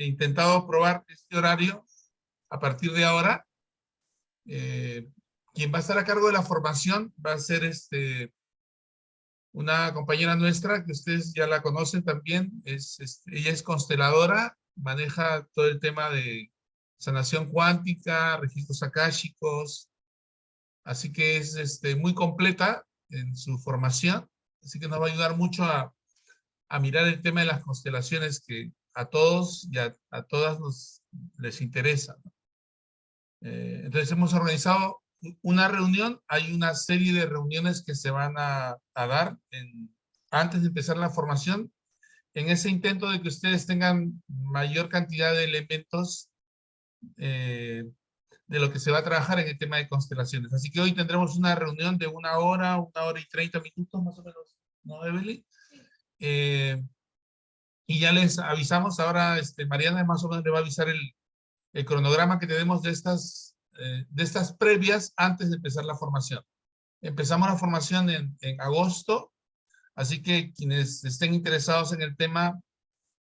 intentado probar este horario a partir de ahora. Quien va a estar a cargo de la formación va a ser una compañera nuestra que ustedes ya la conocen también. Ella es consteladora, maneja todo el tema de sanación cuántica, registros akáshicos, así que es muy completa en su formación, así que nos va a ayudar mucho a mirar el tema de las constelaciones que a todos y a todas les interesa, ¿no? Entonces hemos organizado una reunión, hay una serie de reuniones que se van a dar antes de empezar la formación, en ese intento de que ustedes tengan mayor cantidad de elementos de lo que se va a trabajar en el tema de constelaciones. Así que hoy tendremos una reunión de 1 hora y 30 minutos más o menos, ¿no, Evelyn? Y ya les avisamos ahora, Mariana más o menos le va a avisar el cronograma que tenemos de estas previas antes de empezar la formación. Empezamos la formación en agosto, así que quienes estén interesados en el tema,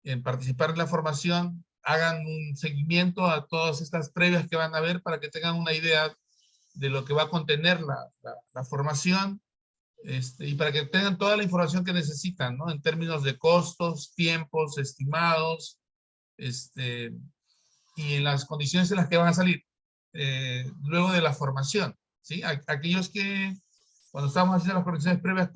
en participar en la formación, hagan un seguimiento a todas estas previas que van a ver para que tengan una idea de lo que va a contener la formación, y para que tengan toda la información que necesitan, ¿no? En términos de costos, tiempos estimados, y en las condiciones en las que van a salir luego de la formación, ¿sí? Aquellos que, cuando estábamos haciendo las condiciones previas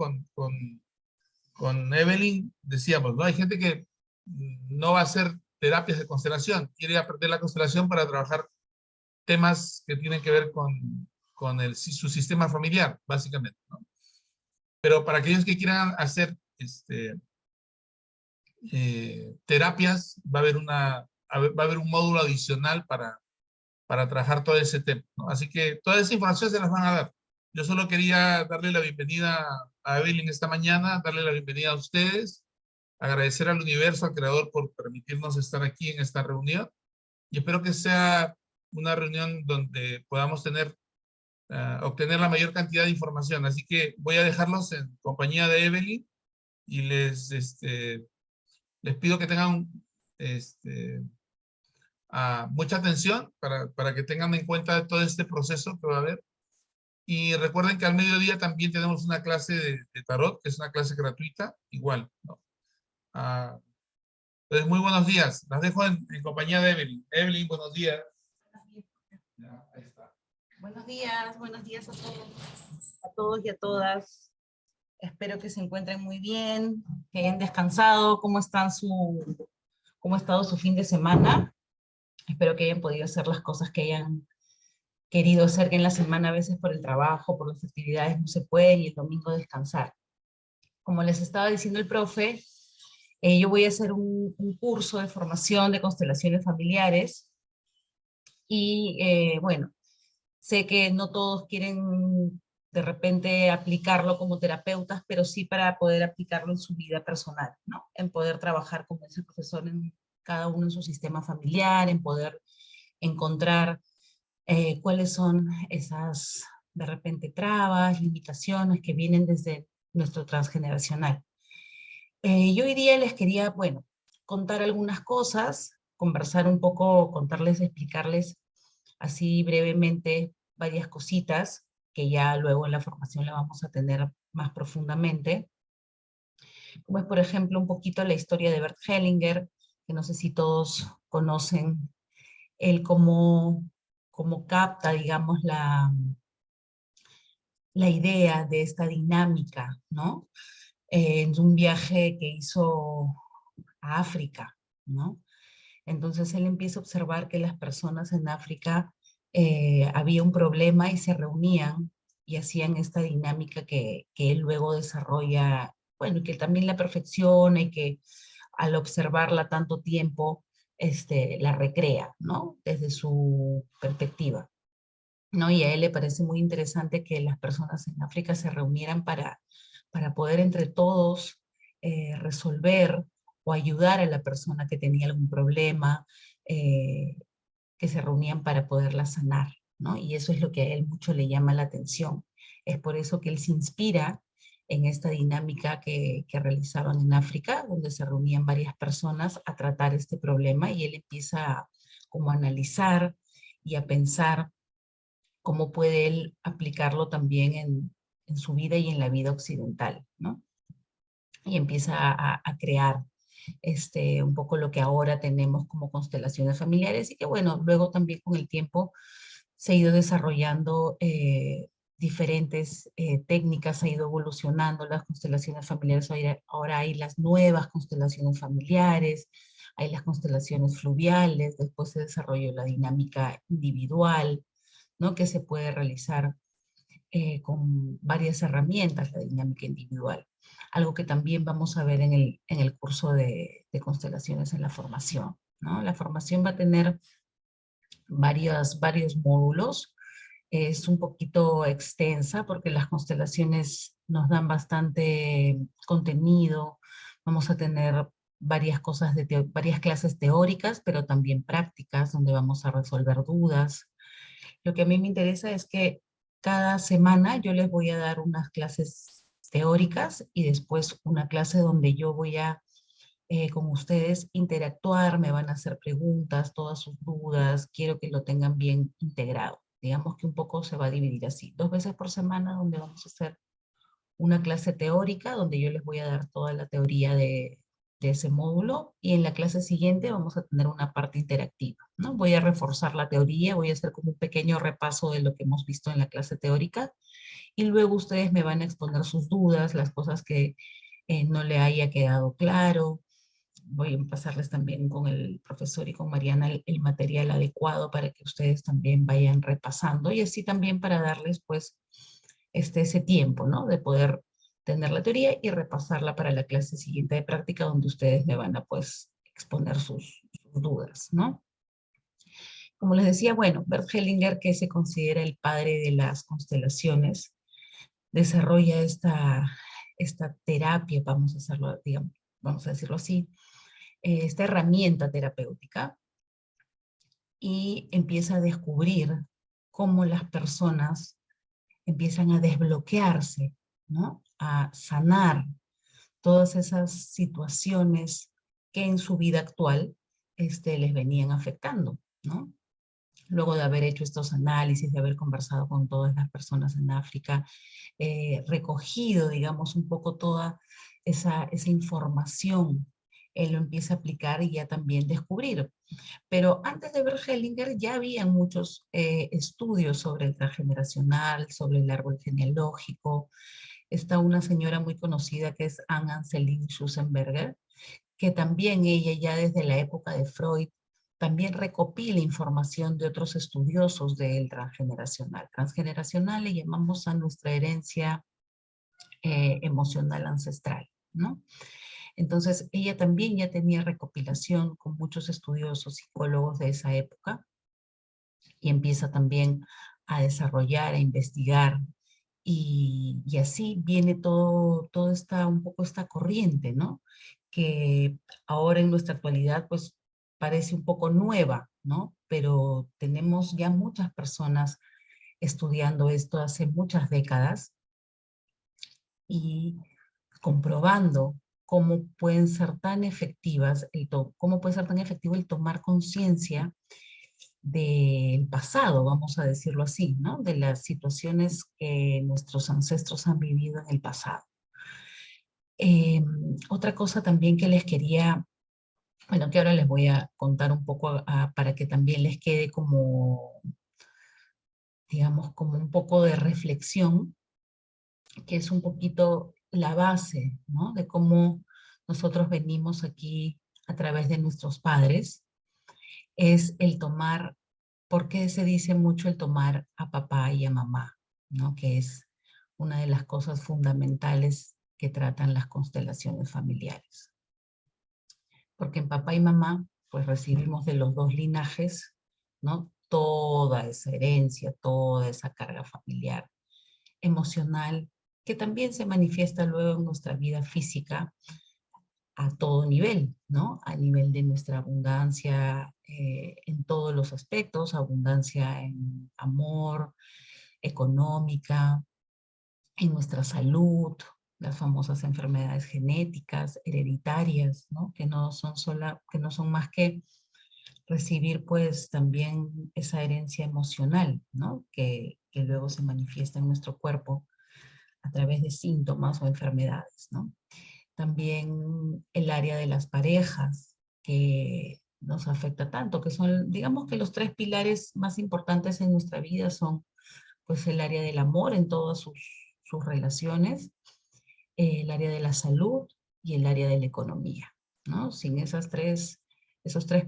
con Evelyn, decíamos, ¿no? Hay gente que no va a hacer terapias de constelación, quiere aprender la constelación para trabajar temas que tienen que ver con su sistema familiar, básicamente, ¿no? Pero para aquellos que quieran hacer terapias, va a haber un módulo adicional para trabajar todo ese tema, ¿no? Así que toda esa información se las van a dar. Yo solo quería darle la bienvenida a Evelyn esta mañana, darle la bienvenida a ustedes, agradecer al universo, al creador, por permitirnos estar aquí en esta reunión, y espero que sea una reunión donde podamos obtener la mayor cantidad de información. Así que voy a dejarlos en compañía de Evelyn y les pido que tengan mucha atención para que tengan en cuenta todo este proceso que va a haber. Y recuerden que al mediodía también tenemos una clase de tarot, que es una clase gratuita, igual, ¿no? Entonces, muy buenos días. Las dejo en compañía de Evelyn. Evelyn, buenos días. Ya, ahí está. Buenos días a todos y a todas. Espero que se encuentren muy bien, que hayan descansado. ¿Cómo ha estado su fin de semana? Espero que hayan podido hacer las cosas que hayan querido hacer, que en la semana a veces por el trabajo, por las actividades no se puede, y el domingo descansar. Como les estaba diciendo el profe, yo voy a hacer un curso de formación de constelaciones familiares, y bueno, sé que no todos quieren de repente aplicarlo como terapeutas, pero sí para poder aplicarlo en su vida personal, ¿no? En poder trabajar como ese profesor en cada uno en su sistema familiar, en poder encontrar cuáles son esas de repente trabas, limitaciones que vienen desde nuestro transgeneracional. Yo hoy día les quería, bueno, contar algunas cosas, conversar un poco, contarles, explicarles así brevemente varias cositas que ya luego en la formación la vamos a tener más profundamente. Como es, por ejemplo, un poquito la historia de Bert Hellinger, que no sé si todos conocen, él cómo capta, digamos, la idea de esta dinámica, ¿no? En un viaje que hizo a África, ¿no? Entonces él empieza a observar que las personas en África había un problema y se reunían y hacían esta dinámica que él luego desarrolla, bueno, y que también la perfecciona y que al observarla tanto tiempo, la recrea, ¿no? Desde su perspectiva, ¿no? Y a él le parece muy interesante que las personas en África se reunieran para poder entre todos resolver o ayudar a la persona que tenía algún problema, que se reunían para poderla sanar, ¿no? Y eso es lo que a él mucho le llama la atención. Es por eso que él se inspira en esta dinámica que realizaban en África, donde se reunían varias personas a tratar este problema, y él empieza como a analizar y a pensar cómo puede él aplicarlo también en su vida y en la vida occidental, ¿no? Y empieza a crear un poco lo que ahora tenemos como constelaciones familiares, y que bueno, luego también con el tiempo se ha ido desarrollando diferentes técnicas, ha ido evolucionando las constelaciones familiares. Ahora hay las nuevas constelaciones familiares, hay las constelaciones fluviales, después se desarrolló la dinámica individual, ¿no? Que se puede realizar con varias herramientas, la dinámica individual. Algo que también vamos a ver en el curso de constelaciones en la formación, ¿no? La formación va a tener varios módulos. Es un poquito extensa porque las constelaciones nos dan bastante contenido. Vamos a tener varias cosas varias clases teóricas, pero también prácticas, donde vamos a resolver dudas. Lo que a mí me interesa es que cada semana yo les voy a dar unas clases teóricas y después una clase donde yo voy a con ustedes interactuar, me van a hacer preguntas, todas sus dudas, quiero que lo tengan bien integrado. Digamos que un poco se va a dividir así, 2 veces por semana, donde vamos a hacer una clase teórica, donde yo les voy a dar toda la teoría de ese módulo, y en la clase siguiente vamos a tener una parte interactiva, ¿no? Voy a reforzar la teoría, voy a hacer como un pequeño repaso de lo que hemos visto en la clase teórica, y luego ustedes me van a exponer sus dudas, las cosas que no le haya quedado claro. Voy a pasarles también con el profesor y con Mariana el material adecuado para que ustedes también vayan repasando, y así también para darles pues ese tiempo, ¿no? De poder tener la teoría y repasarla para la clase siguiente de práctica, donde ustedes me van a pues exponer sus dudas, ¿no? Como les decía, bueno, Bert Hellinger, que se considera el padre de las constelaciones, desarrolla esta terapia, vamos a hacerlo, digamos, vamos a decirlo así, esta herramienta terapéutica, y empieza a descubrir cómo las personas empiezan a desbloquearse, ¿no? A sanar todas esas situaciones que en su vida actual les venían afectando, ¿no? Luego de haber hecho estos análisis, de haber conversado con todas las personas en África, recogido, digamos, un poco toda esa información, él lo empieza a aplicar y ya también descubrir. Pero antes de ver Hellinger ya había muchos estudios sobre el transgeneracional, sobre el árbol genealógico. Está una señora muy conocida que es Anne-Celine Schusenberger, que también ella ya desde la época de Freud también recopila información de otros estudiosos del transgeneracional. Transgeneracional le llamamos a nuestra herencia emocional ancestral, ¿no? Entonces, ella también ya tenía recopilación con muchos estudiosos psicólogos de esa época, y empieza también a desarrollar, a investigar, y así viene todo un poco esta corriente, ¿no? Que ahora en nuestra actualidad, pues, parece un poco nueva, ¿no? Pero tenemos ya muchas personas estudiando esto hace muchas décadas y comprobando cómo pueden ser tan efectivas, cómo puede ser tan efectivo el tomar conciencia del pasado, vamos a decirlo así, ¿no? De las situaciones que nuestros ancestros han vivido en el pasado. Otra cosa también que les quería, bueno, que ahora les voy a contar un poco para que también les quede como, digamos, como un poco de reflexión, que es un poquito la base, ¿no? De cómo nosotros venimos aquí a través de nuestros padres, es el tomar, porque se dice mucho el tomar a papá y a mamá, ¿no? Que es una de las cosas fundamentales que tratan las constelaciones familiares. Porque en papá y mamá, pues recibimos de los dos linajes, ¿no? Toda esa herencia, toda esa carga familiar, emocional, que también se manifiesta luego en nuestra vida física a todo nivel, ¿no? A nivel de nuestra abundancia en todos los aspectos, abundancia en amor, económica, en nuestra salud, las famosas enfermedades genéticas, hereditarias, ¿no? Que no son más que recibir pues también esa herencia emocional, ¿no? Que luego se manifiesta en nuestro cuerpo a través de síntomas o enfermedades, ¿no? También el área de las parejas, que nos afecta tanto, que son, digamos que los tres pilares más importantes en nuestra vida son pues el área del amor en todas sus relaciones, el área de la salud y el área de la economía, ¿no? Sin esos tres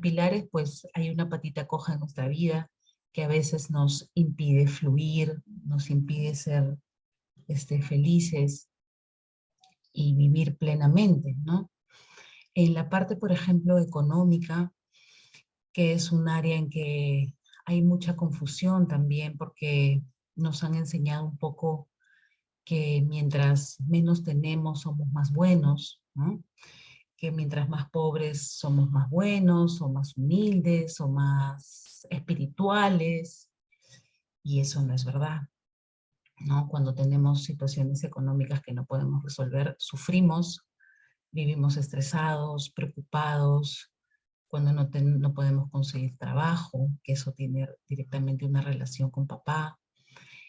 pilares, pues hay una patita coja en nuestra vida que a veces nos impide fluir, nos impide ser felices y vivir plenamente, ¿no? En la parte, por ejemplo, económica, que es un área en que hay mucha confusión también porque nos han enseñado un poco que mientras menos tenemos somos más buenos, ¿no? Que mientras más pobres somos más buenos, o más humildes, o más espirituales, y eso no es verdad, ¿no? Cuando tenemos situaciones económicas que no podemos resolver, sufrimos, vivimos estresados, preocupados, cuando no podemos conseguir trabajo, que eso tiene directamente una relación con papá,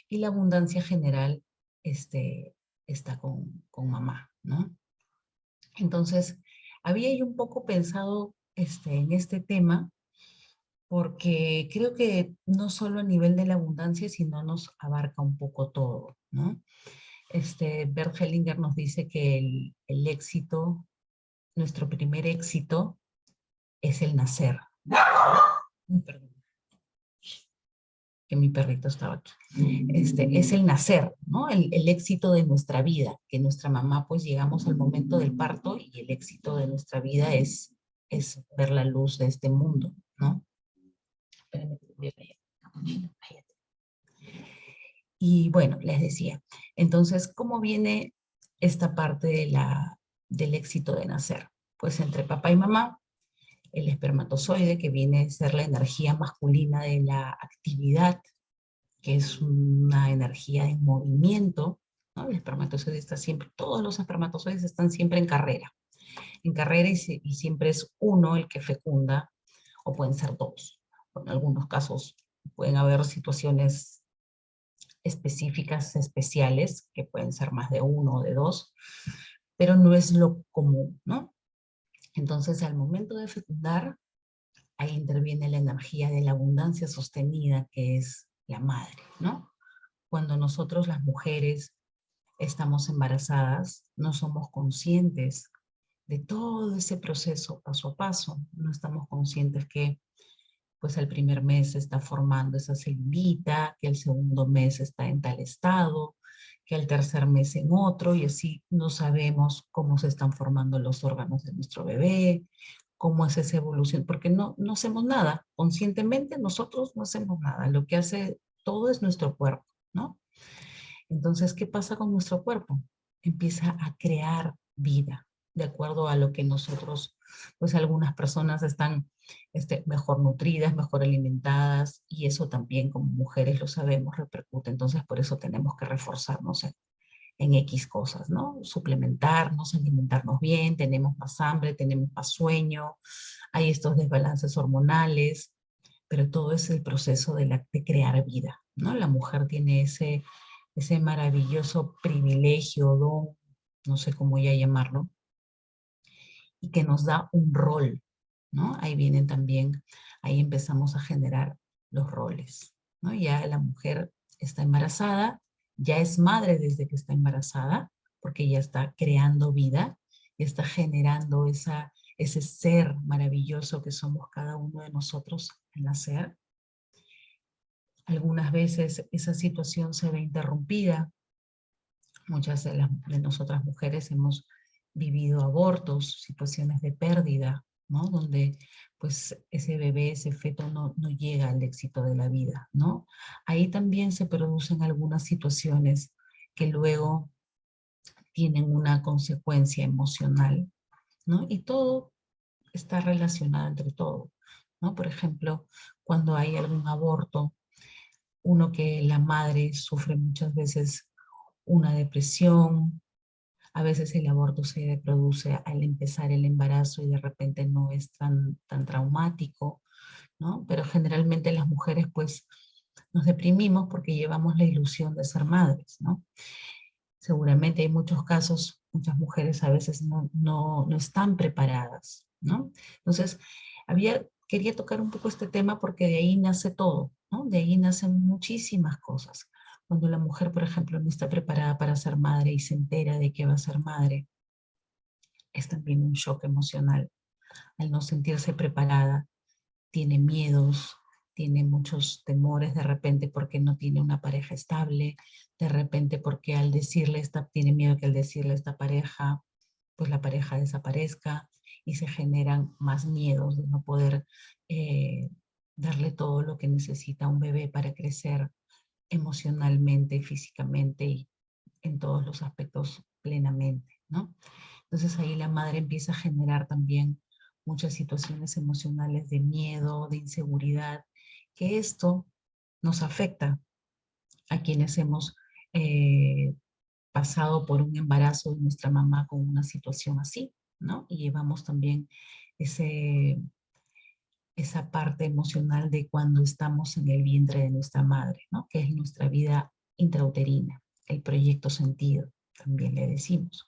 y la abundancia general está con mamá, ¿no? Entonces, había yo un poco pensado en este tema, porque creo que no solo a nivel de la abundancia, sino nos abarca un poco todo, ¿no? Bert Hellinger nos dice que el éxito, nuestro primer éxito, es el nacer. Perdón, que mi perrito estaba aquí. Es el nacer, ¿no? El éxito de nuestra vida, que nuestra mamá, pues llegamos al momento del parto y el éxito de nuestra vida es ver la luz de este mundo, ¿no? Espérenme que voy a callar. Y bueno, les decía, entonces, ¿cómo viene esta parte del éxito de nacer? Pues entre papá y mamá, el espermatozoide, que viene a ser la energía masculina de la actividad, que es una energía en movimiento, ¿no? El espermatozoide está siempre, todos los espermatozoides están siempre en carrera y siempre es uno el que fecunda, o pueden ser dos. En algunos casos pueden haber situaciones específicas, especiales, que pueden ser más de uno o de dos, pero no es lo común, ¿no? Entonces, al momento de fecundar, ahí interviene la energía de la abundancia sostenida, que es la madre, ¿no? Cuando nosotros, las mujeres, estamos embarazadas, no somos conscientes de todo ese proceso paso a paso. No estamos conscientes que pues el primer mes se está formando esa celulita, que el segundo mes está en tal estado, que el tercer mes en otro, y así no sabemos cómo se están formando los órganos de nuestro bebé, cómo es esa evolución, porque no hacemos nada. Conscientemente nosotros no hacemos nada. Lo que hace todo es nuestro cuerpo, ¿no? Entonces, ¿qué pasa con nuestro cuerpo? Empieza a crear vida, de acuerdo a lo que nosotros, pues algunas personas están mejor nutridas, mejor alimentadas, y eso también como mujeres lo sabemos, repercute. Entonces, por eso tenemos que reforzarnos en X cosas, ¿no? Suplementarnos, alimentarnos bien, tenemos más hambre, tenemos más sueño, hay estos desbalances hormonales, pero todo es el proceso de crear vida, ¿no? La mujer tiene ese maravilloso privilegio, don, no sé cómo ya llamarlo, y que nos da un rol, ¿no? Ahí vienen también, ahí empezamos a generar los roles, ¿no? Ya la mujer está embarazada, ya es madre desde que está embarazada, porque ya está creando vida, ya está generando ese ser maravilloso que somos cada uno de nosotros al nacer. Algunas veces esa situación se ve interrumpida. Muchas de nosotras mujeres hemos vivido abortos, situaciones de pérdida, ¿no? Donde pues ese bebé, ese feto no llega al éxito de la vida, ¿no? Ahí también se producen algunas situaciones que luego tienen una consecuencia emocional, ¿no? Y todo está relacionado entre todo, ¿no? Por ejemplo, cuando hay algún aborto, uno que la madre sufre muchas veces una depresión, A veces el aborto se produce al empezar el embarazo y de repente no es tan traumático, ¿no? Pero generalmente las mujeres pues nos deprimimos porque llevamos la ilusión de ser madres, ¿no? Seguramente hay muchos casos, muchas mujeres a veces no están preparadas, ¿no? Entonces, quería tocar un poco este tema porque de ahí nace todo, ¿no? De ahí nacen muchísimas cosas. Cuando la mujer, por ejemplo, no está preparada para ser madre y se entera de que va a ser madre, es también un shock emocional. Al no sentirse preparada, tiene miedos, tiene muchos temores de repente porque no tiene una pareja estable, de repente porque al decirle tiene miedo que al decirle a esta pareja, pues la pareja desaparezca y se generan más miedos de no poder darle todo lo que necesita un bebé para crecer emocionalmente, físicamente y en todos los aspectos plenamente, ¿no? Entonces ahí la madre empieza a generar también muchas situaciones emocionales de miedo, de inseguridad, que esto nos afecta a quienes hemos pasado por un embarazo de nuestra mamá con una situación así, ¿no? Y llevamos también esa parte emocional de cuando estamos en el vientre de nuestra madre, ¿no? Que es nuestra vida intrauterina, el proyecto sentido, también le decimos,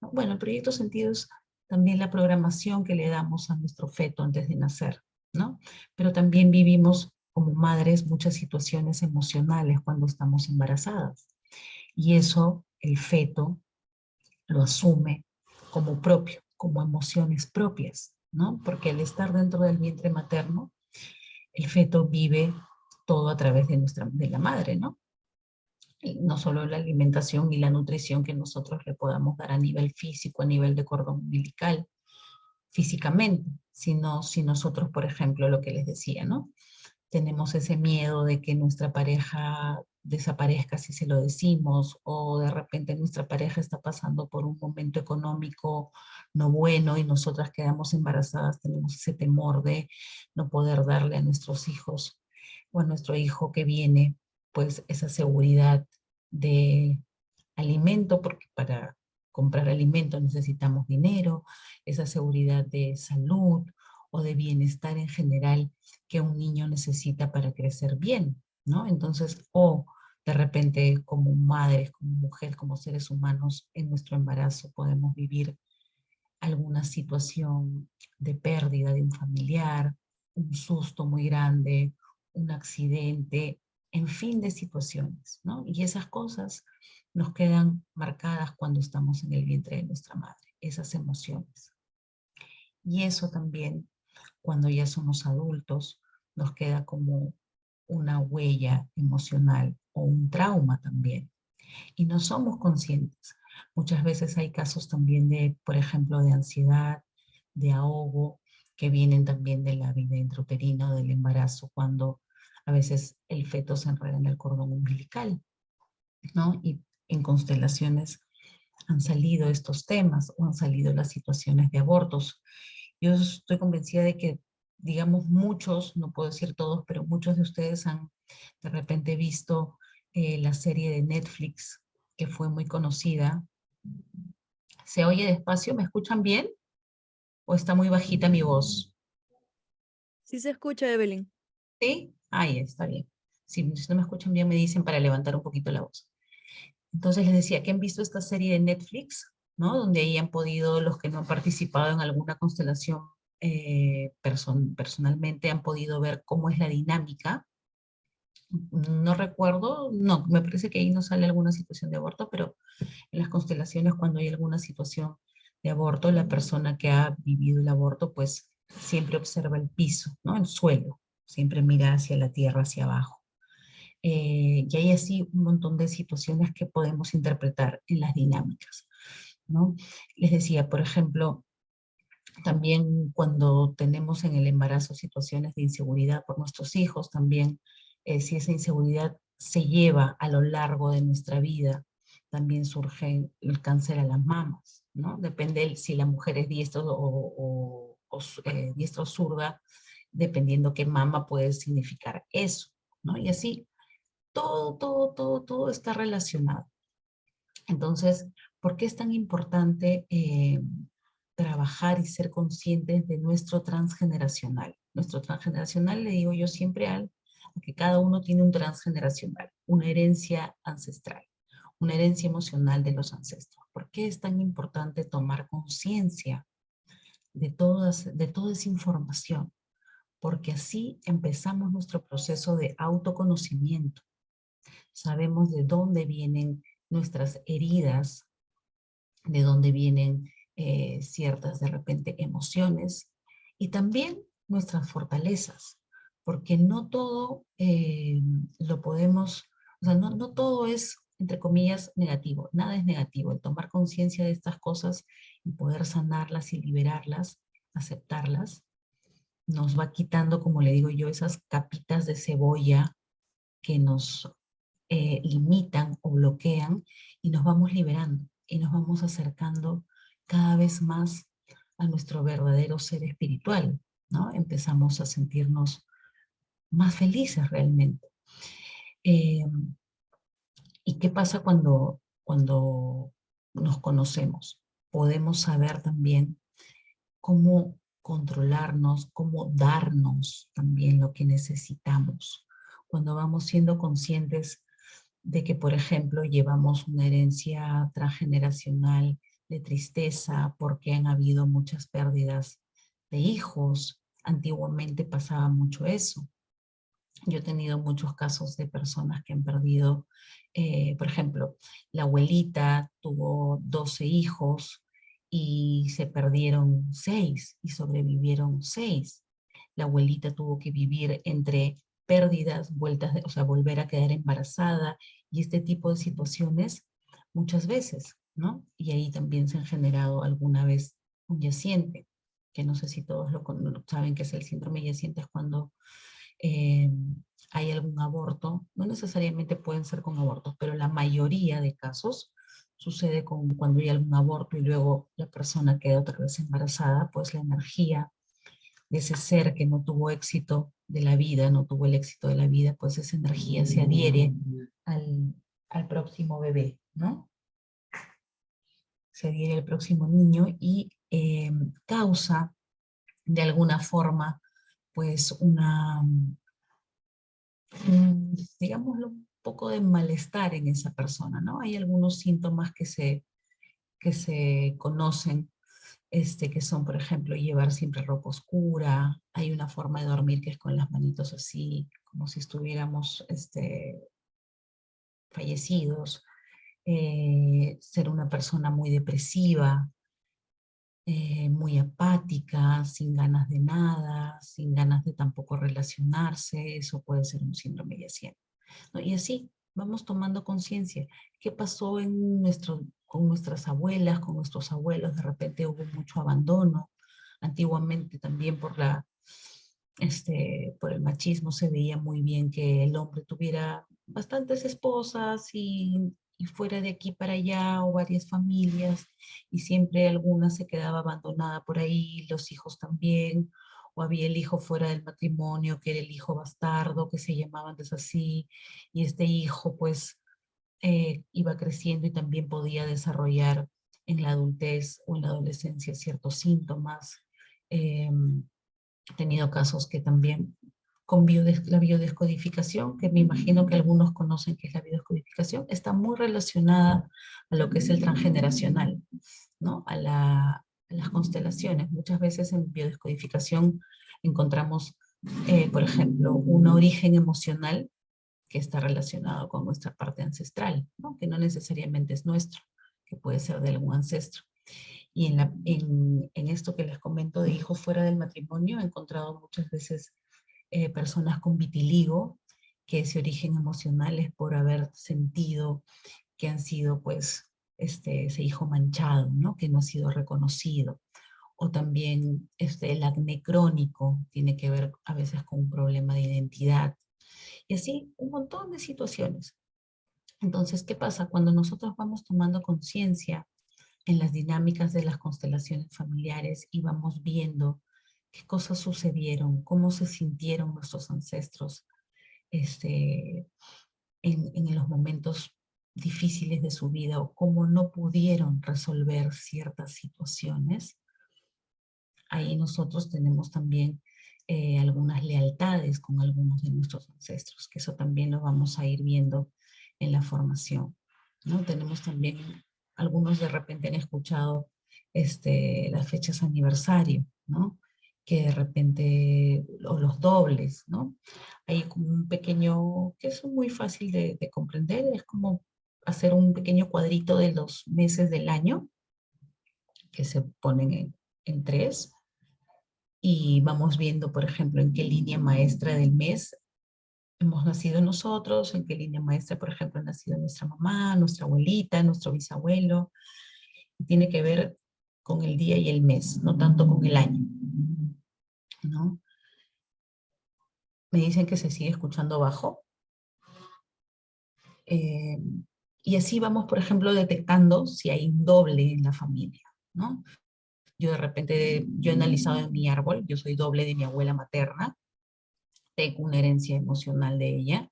¿no? Bueno, el proyecto sentido es también la programación que le damos a nuestro feto antes de nacer, ¿no? Pero también vivimos como madres muchas situaciones emocionales cuando estamos embarazadas. Y eso el feto lo asume como propio, como emociones propias, ¿no? Porque al estar dentro del vientre materno, el feto vive todo a través de la madre, ¿no? Y no solo la alimentación y la nutrición que nosotros le podamos dar a nivel físico, a nivel de cordón umbilical, físicamente, sino si nosotros, por ejemplo, lo que les decía, ¿no? Tenemos ese miedo de que nuestra pareja desaparezca si se lo decimos, o de repente nuestra pareja está pasando por un momento económico no bueno y nosotras quedamos embarazadas, tenemos ese temor de no poder darle a nuestros hijos o a nuestro hijo que viene, pues esa seguridad de alimento, porque para comprar alimento necesitamos dinero, esa seguridad de salud o de bienestar en general que un niño necesita para crecer bien, ¿no? Entonces, o de repente como madres, como mujer, como seres humanos, en nuestro embarazo podemos vivir alguna situación de pérdida de un familiar, un susto muy grande, un accidente, en fin de situaciones, ¿no? Y esas cosas nos quedan marcadas cuando estamos en el vientre de nuestra madre, esas emociones. Y eso también, cuando ya somos adultos, nos queda como una huella emocional o un trauma también. Y no somos conscientes. Muchas veces hay casos también de, por ejemplo, de ansiedad, de ahogo, que vienen también de la vida intrauterina o del embarazo, cuando a veces el feto se enreda en el cordón umbilical, ¿no? Y en constelaciones han salido estos temas o han salido las situaciones de abortos. Yo estoy convencida de que, digamos, muchos, no puedo decir todos, pero muchos de ustedes han de repente visto la serie de Netflix que fue muy conocida. ¿Se oye despacio? ¿Me escuchan bien? ¿O está muy bajita mi voz? Sí se escucha, Evelyn. ¿Sí? Ahí está bien. Si no me escuchan bien, me dicen para levantar un poquito la voz. Entonces les decía que han visto esta serie de Netflix, ¿no? Donde ahí han podido, los que no han participado en alguna constelación personalmente, han podido ver cómo es la dinámica. No recuerdo, no, me parece que ahí no sale alguna situación de aborto, pero en las constelaciones cuando hay alguna situación de aborto, la persona que ha vivido el aborto, pues siempre observa el piso, ¿no? El suelo, siempre mira hacia la tierra, hacia abajo. Y hay así un montón de situaciones que podemos interpretar en las dinámicas, ¿no? Les decía, por ejemplo, también cuando tenemos en el embarazo situaciones de inseguridad por nuestros hijos, también si esa inseguridad se lleva a lo largo de nuestra vida, también surge el cáncer a las mamas, ¿no? Depende si la mujer es diestra diestra o zurda, dependiendo qué mama puede significar eso, ¿no? Y así todo está relacionado. Entonces, ¿Por qué es tan importante trabajar y ser conscientes de nuestro transgeneracional? Nuestro transgeneracional, le digo yo siempre a que cada uno tiene un transgeneracional, una herencia ancestral, una herencia emocional de los ancestros. ¿Por qué es tan importante tomar conciencia de toda esa información? Porque así empezamos nuestro proceso de autoconocimiento. Sabemos de dónde vienen nuestras heridas, de dónde vienen ciertas, de repente, emociones, y también nuestras fortalezas, porque no todo lo podemos, o sea, no todo es, entre comillas, negativo, nada es negativo. El tomar conciencia de estas cosas y poder sanarlas y liberarlas, aceptarlas, nos va quitando, como le digo yo, esas capitas de cebolla que nos limitan o bloquean, y nos vamos liberando y nos vamos acercando cada vez más a nuestro verdadero ser espiritual, ¿no? Empezamos a sentirnos más felices realmente. Eh, ¿Y qué pasa cuando nos conocemos? Podemos saber también cómo controlarnos, cómo darnos también lo que necesitamos. Cuando vamos siendo conscientes de que, por ejemplo, llevamos una herencia transgeneracional de tristeza porque han habido muchas pérdidas de hijos. Antiguamente pasaba mucho eso. Yo he tenido muchos casos de personas que han perdido, por ejemplo, la abuelita tuvo 12 hijos y se perdieron 6 y sobrevivieron 6. La abuelita tuvo que vivir entre pérdidas, vueltas, o sea, volver a quedar embarazada y este tipo de situaciones muchas veces, ¿no? Y ahí también se han generado alguna vez un yaciente, que no sé si todos saben que es el síndrome yaciente, es cuando eh, hay algún aborto. No necesariamente pueden ser con abortos, pero la mayoría de casos sucede cuando hay algún aborto y luego la persona queda otra vez embarazada, pues la energía de ese ser que no tuvo éxito de la vida, no tuvo el éxito de la vida, pues esa energía se adhiere al próximo bebé, ¿no? Se adhiere al próximo niño y causa de alguna forma pues digámoslo, un poco de malestar en esa persona, ¿no? Hay algunos síntomas que se conocen, que son, por ejemplo, llevar siempre ropa oscura. Hay una forma de dormir que es con las manitos así, como si estuviéramos fallecidos. Ser una persona muy depresiva, muy apática, sin ganas de nada, sin ganas de tampoco relacionarse. Eso puede ser un síndrome yaciente, ¿no? Y así vamos tomando conciencia. ¿Qué pasó con nuestras abuelas, con nuestros abuelos? De repente hubo mucho abandono. Antiguamente también por el machismo se veía muy bien que el hombre tuviera bastantes esposas y fuera de aquí para allá, o varias familias, y siempre alguna se quedaba abandonada por ahí, los hijos también, o había el hijo fuera del matrimonio, que era el hijo bastardo, que se llamaba antes así, y este hijo pues iba creciendo y también podía desarrollar en la adultez o en la adolescencia ciertos síntomas. He tenido casos que también con la biodescodificación, que me imagino que algunos conocen que es la biodescodificación, está muy relacionada a lo que es el transgeneracional, ¿no? A las constelaciones. Muchas veces en biodescodificación encontramos, por ejemplo, un origen emocional que está relacionado con nuestra parte ancestral, ¿no? Que no necesariamente es nuestro, que puede ser de algún ancestro. Y en esto que les comento de hijos fuera del matrimonio, he encontrado muchas veces personas con vitiligo, que ese origen emocional es por haber sentido que han sido, pues, ese hijo manchado, ¿no? Que no ha sido reconocido. O también el acné crónico tiene que ver a veces con un problema de identidad. Y así un montón de situaciones. Entonces, ¿qué pasa? Cuando nosotros vamos tomando conciencia en las dinámicas de las constelaciones familiares y vamos viendo qué cosas sucedieron, cómo se sintieron nuestros ancestros en los momentos difíciles de su vida o cómo no pudieron resolver ciertas situaciones, ahí nosotros tenemos también algunas lealtades con algunos de nuestros ancestros, que eso también lo vamos a ir viendo en la formación, ¿no? Tenemos también, algunos de repente han escuchado las fechas aniversario, ¿no? Que de repente, o los dobles, ¿no? Hay como un pequeño, que es muy fácil de comprender, es como hacer un pequeño cuadrito de los meses del año, que se ponen en tres, y vamos viendo, por ejemplo, en qué línea maestra del mes hemos nacido nosotros, en qué línea maestra, por ejemplo, ha nacido nuestra mamá, nuestra abuelita, nuestro bisabuelo. Tiene que ver con el día y el mes, no tanto con el año, ¿no? Me dicen que se sigue escuchando bajo. Y así vamos, por ejemplo, detectando si hay un doble en la familia, ¿no? Yo de repente, yo he analizado en mi árbol, yo soy doble de mi abuela materna, tengo una herencia emocional de ella,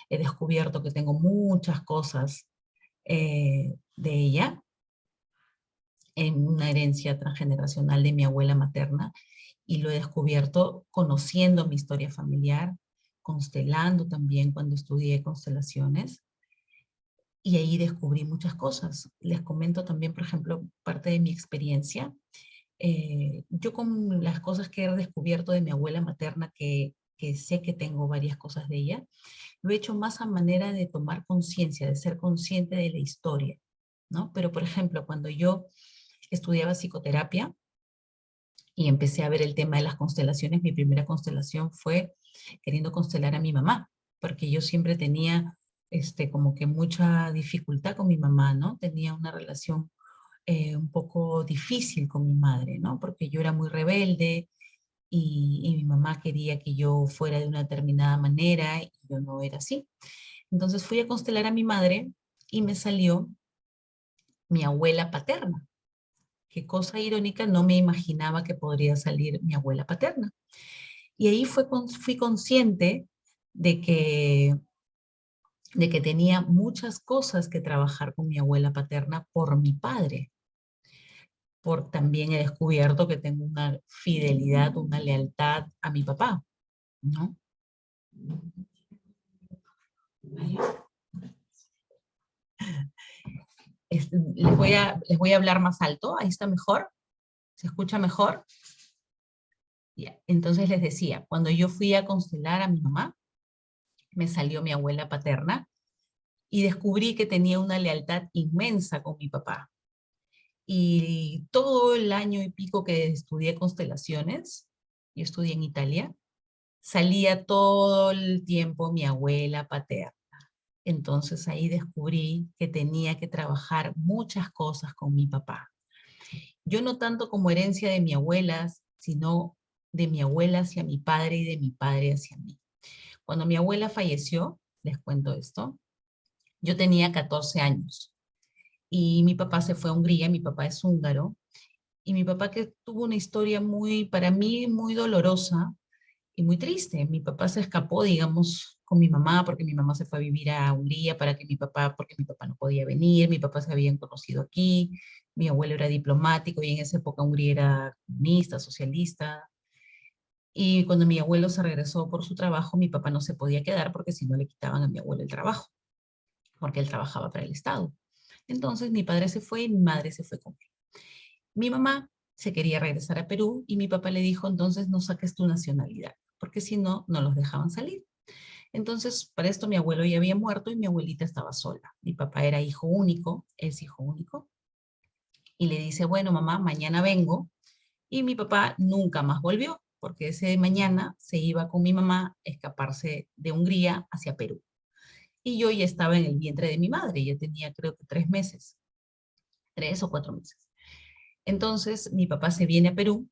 he descubierto que tengo muchas cosas de ella, en una herencia transgeneracional de mi abuela materna, y lo he descubierto conociendo mi historia familiar, constelando también cuando estudié constelaciones, y ahí descubrí muchas cosas. Les comento también, por ejemplo, parte de mi experiencia. Yo con las cosas que he descubierto de mi abuela materna, que sé que tengo varias cosas de ella, lo he hecho más a manera de tomar conciencia, de ser consciente de la historia, ¿no? Pero, por ejemplo, cuando yo estudiaba psicoterapia y empecé a ver el tema de las constelaciones, mi primera constelación fue queriendo constelar a mi mamá, porque yo siempre tenía como que mucha dificultad con mi mamá, ¿no? Tenía una relación un poco difícil con mi madre, ¿no? Porque yo era muy rebelde y mi mamá quería que yo fuera de una determinada manera y yo no era así. Entonces fui a constelar a mi madre y me salió mi abuela paterna. Qué cosa irónica, no me imaginaba que podría salir mi abuela paterna. Y ahí fui consciente de que tenía muchas cosas que trabajar con mi abuela paterna por mi padre. También he descubierto que tengo una fidelidad, una lealtad a mi papá, ¿no? Les voy a hablar más alto, ahí está mejor, ¿se escucha mejor? Ya. Entonces les decía, cuando yo fui a constelar a mi mamá, me salió mi abuela paterna y descubrí que tenía una lealtad inmensa con mi papá. Y todo el año y pico que estudié constelaciones, yo estudié en Italia, salía todo el tiempo mi abuela paterna. Entonces ahí descubrí que tenía que trabajar muchas cosas con mi papá. Yo no tanto como herencia de mi abuela, sino de mi abuela hacia mi padre y de mi padre hacia mí. Cuando mi abuela falleció, les cuento esto, yo tenía 14 años y mi papá se fue a Hungría, mi papá es húngaro, y mi papá que tuvo una historia muy, para mí, muy dolorosa y muy triste. Mi papá se escapó, digamos, con mi mamá, porque mi mamá se fue a vivir a Hungría porque mi papá no podía venir, mi papá se habían conocido aquí, mi abuelo era diplomático y en esa época Hungría era comunista, socialista. Y cuando mi abuelo se regresó por su trabajo, mi papá no se podía quedar porque si no le quitaban a mi abuelo el trabajo, porque él trabajaba para el Estado. Entonces mi padre se fue y mi madre se fue con él. Mi mamá se quería regresar a Perú y mi papá le dijo, entonces no saques tu nacionalidad, porque si no, no los dejaban salir. Entonces, para esto mi abuelo ya había muerto y mi abuelita estaba sola. Mi papá era hijo único, es hijo único, y le dice, bueno, mamá, mañana vengo. Y mi papá nunca más volvió, porque ese mañana se iba con mi mamá a escaparse de Hungría hacia Perú. Y yo ya estaba en el vientre de mi madre, ya tenía creo que 3 meses, 3 o 4 meses. Entonces mi papá se viene a Perú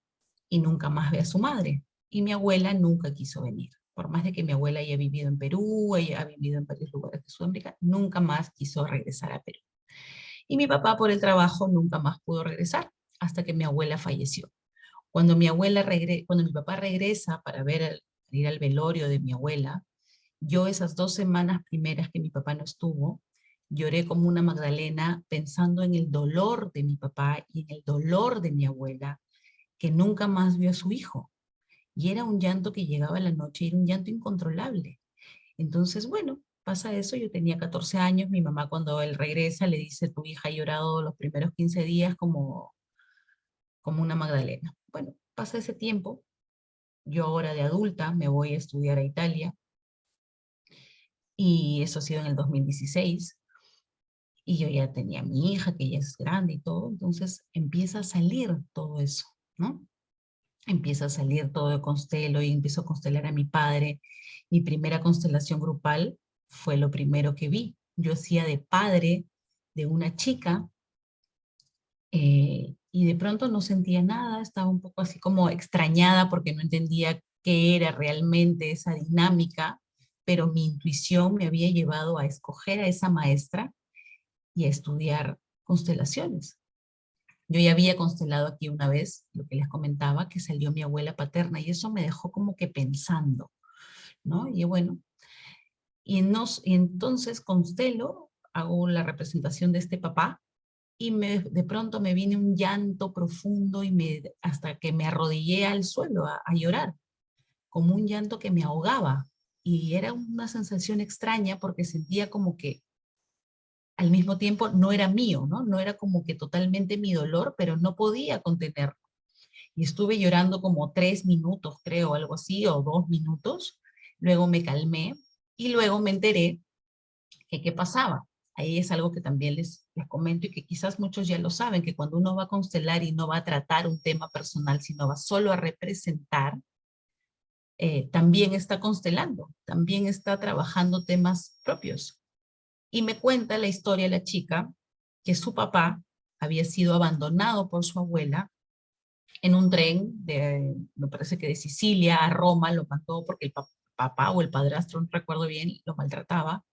y nunca más ve a su madre. Y mi abuela nunca quiso venir. Por más de que mi abuela haya vivido en Perú, ella ha vivido en varios lugares de Sudamérica, nunca más quiso regresar a Perú. Y mi papá por el trabajo nunca más pudo regresar hasta que mi abuela falleció. Cuando mi papá regresa para ir al velorio de mi abuela, yo esas 2 semanas primeras que mi papá no estuvo, Lloré como una Magdalena pensando en el dolor de mi papá y en el dolor de mi abuela, que nunca más vio a su hijo. Y era un llanto que llegaba a la noche, y era un llanto incontrolable. Entonces, bueno, pasa eso, yo tenía 14 años, mi mamá cuando él regresa le dice, tu hija ha llorado los primeros 15 días como una Magdalena. Bueno, pasa ese tiempo, yo ahora de adulta me voy a estudiar a Italia, y eso ha sido en el 2016, y yo ya tenía a mi hija, que ya es grande y todo, entonces empieza a salir todo eso, ¿no? Empieza a salir todo de constelo y empiezo a constelar a mi padre. Mi primera constelación grupal fue lo primero que vi. Yo hacía de padre de una chica y de pronto no sentía nada, estaba un poco así como extrañada porque no entendía qué era realmente esa dinámica, pero mi intuición me había llevado a escoger a esa maestra y a estudiar constelaciones. Yo ya había constelado aquí una vez, lo que les comentaba, que salió mi abuela paterna, y eso me dejó como que pensando, ¿no? Y bueno, y entonces constelo, hago la representación de este papá, y de pronto me viene un llanto profundo, hasta que me arrodillé al suelo a llorar, como un llanto que me ahogaba, y era una sensación extraña porque sentía como que al mismo tiempo no era mío, ¿no? No era como que totalmente mi dolor, pero no podía contenerlo. Y estuve llorando como 3 minutos, creo, algo así, o 2 minutos. Luego me calmé y luego me enteré que qué pasaba. Ahí es algo que también les comento y que quizás muchos ya lo saben, que cuando uno va a constelar y no va a tratar un tema personal, sino va solo a representar, también está constelando, también está trabajando temas propios. Y me cuenta la historia la chica que su papá había sido abandonado por su abuela en un tren, me parece que de Sicilia a Roma, lo mandó porque el papá o el padrastro, no recuerdo bien, lo maltrataba,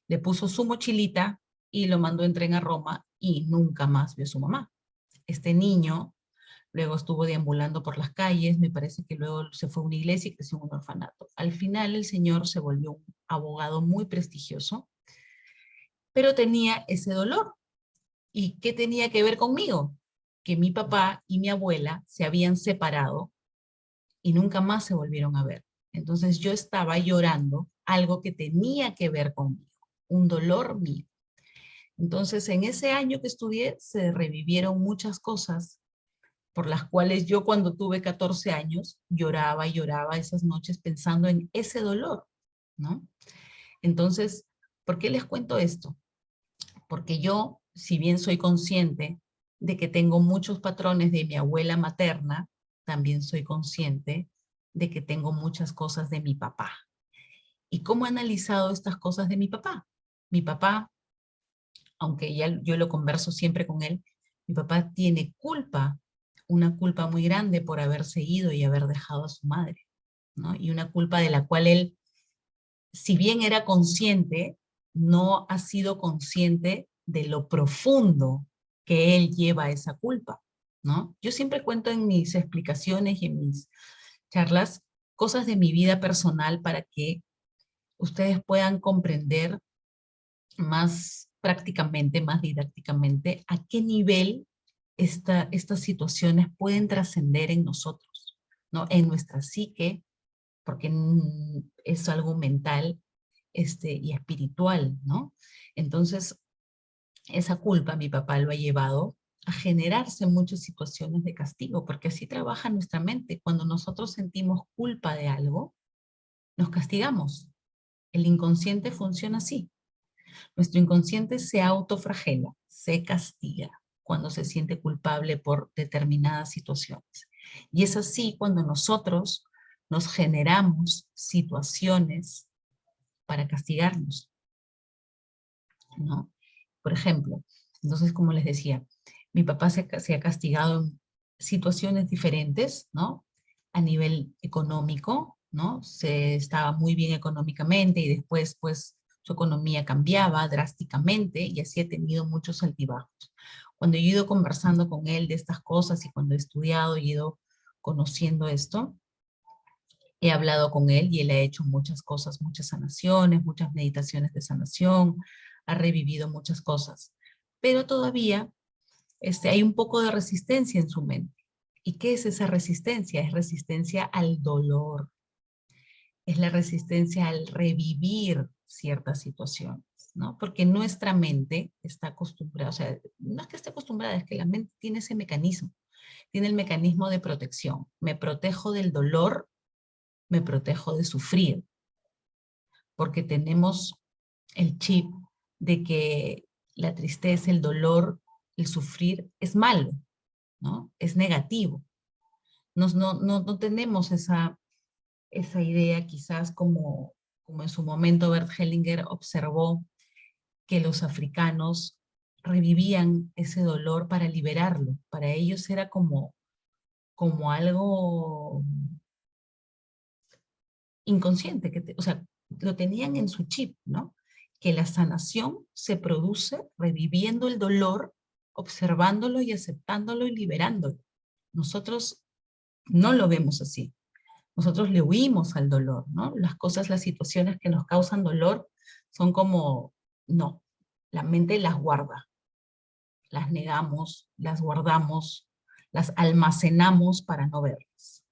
le puso su mochilita y lo mandó en tren a Roma y nunca más vio a su mamá. Este niño luego estuvo deambulando por las calles, me parece que luego se fue a una iglesia y creció en un orfanato. Al final el señor se volvió un abogado muy prestigioso, pero tenía ese dolor. ¿Y qué tenía que ver conmigo? Que mi papá y mi abuela se habían separado y nunca más se volvieron a ver. Entonces yo estaba llorando algo que tenía que ver conmigo, un dolor mío. Entonces en ese año que estudié se revivieron muchas cosas por las cuales yo cuando tuve 14 años lloraba y lloraba esas noches pensando en ese dolor, ¿no? Entonces, ¿por qué les cuento esto? Porque yo, si bien soy consciente de que tengo muchos patrones de mi abuela materna, también soy consciente de que tengo muchas cosas de mi papá. ¿Y cómo he analizado estas cosas de mi papá? Mi papá, aunque ya yo lo converso siempre con él, mi papá tiene culpa, una culpa muy grande por haberse ido y haber dejado a su madre, ¿no? Y una culpa de la cual él, si bien era consciente, no ha sido consciente de lo profundo que él lleva esa culpa, ¿no? Yo siempre cuento en mis explicaciones y en mis charlas cosas de mi vida personal para que ustedes puedan comprender más prácticamente, más didácticamente, a qué nivel estas situaciones pueden trascender en nosotros, ¿no? En nuestra psique, porque es algo mental y espiritual, ¿no? Entonces, esa culpa mi papá lo ha llevado a generarse muchas situaciones de castigo, porque así trabaja nuestra mente. Cuando nosotros sentimos culpa de algo, nos castigamos. El inconsciente funciona así. Nuestro inconsciente se autoflagela, se castiga cuando se siente culpable por determinadas situaciones. Y es así cuando nosotros nos generamos situaciones para castigarnos, ¿no? Por ejemplo, entonces como les decía, mi papá se ha castigado en situaciones diferentes, ¿no? A nivel económico, ¿no? Se estaba muy bien económicamente y después pues su economía cambiaba drásticamente y así ha tenido muchos altibajos. Cuando yo he ido conversando con él de estas cosas y cuando he estudiado y he ido conociendo esto, he hablado con él y él ha hecho muchas cosas, muchas sanaciones, muchas meditaciones de sanación, ha revivido muchas cosas, pero todavía hay un poco de resistencia en su mente. ¿Y qué es esa resistencia? Es resistencia al dolor, es la resistencia al revivir ciertas situaciones, ¿no? Porque nuestra mente está acostumbrada, o sea, no es que esté acostumbrada, es que la mente tiene ese mecanismo, tiene el mecanismo de protección. Me protejo del dolor, me protejo de sufrir, porque tenemos el chip de que la tristeza, el dolor, el sufrir es malo, ¿no? Es negativo. No tenemos esa idea quizás como en su momento Bert Hellinger observó que los africanos revivían ese dolor para liberarlo. Para ellos era como algo inconsciente, o sea, lo tenían en su chip, ¿no? Que la sanación se produce reviviendo el dolor, observándolo y aceptándolo y liberándolo. Nosotros no lo vemos así. Nosotros le huimos al dolor, ¿no? Las cosas, las situaciones que nos causan dolor son como, no, la mente las guarda, las negamos, las guardamos, las almacenamos para no verlas,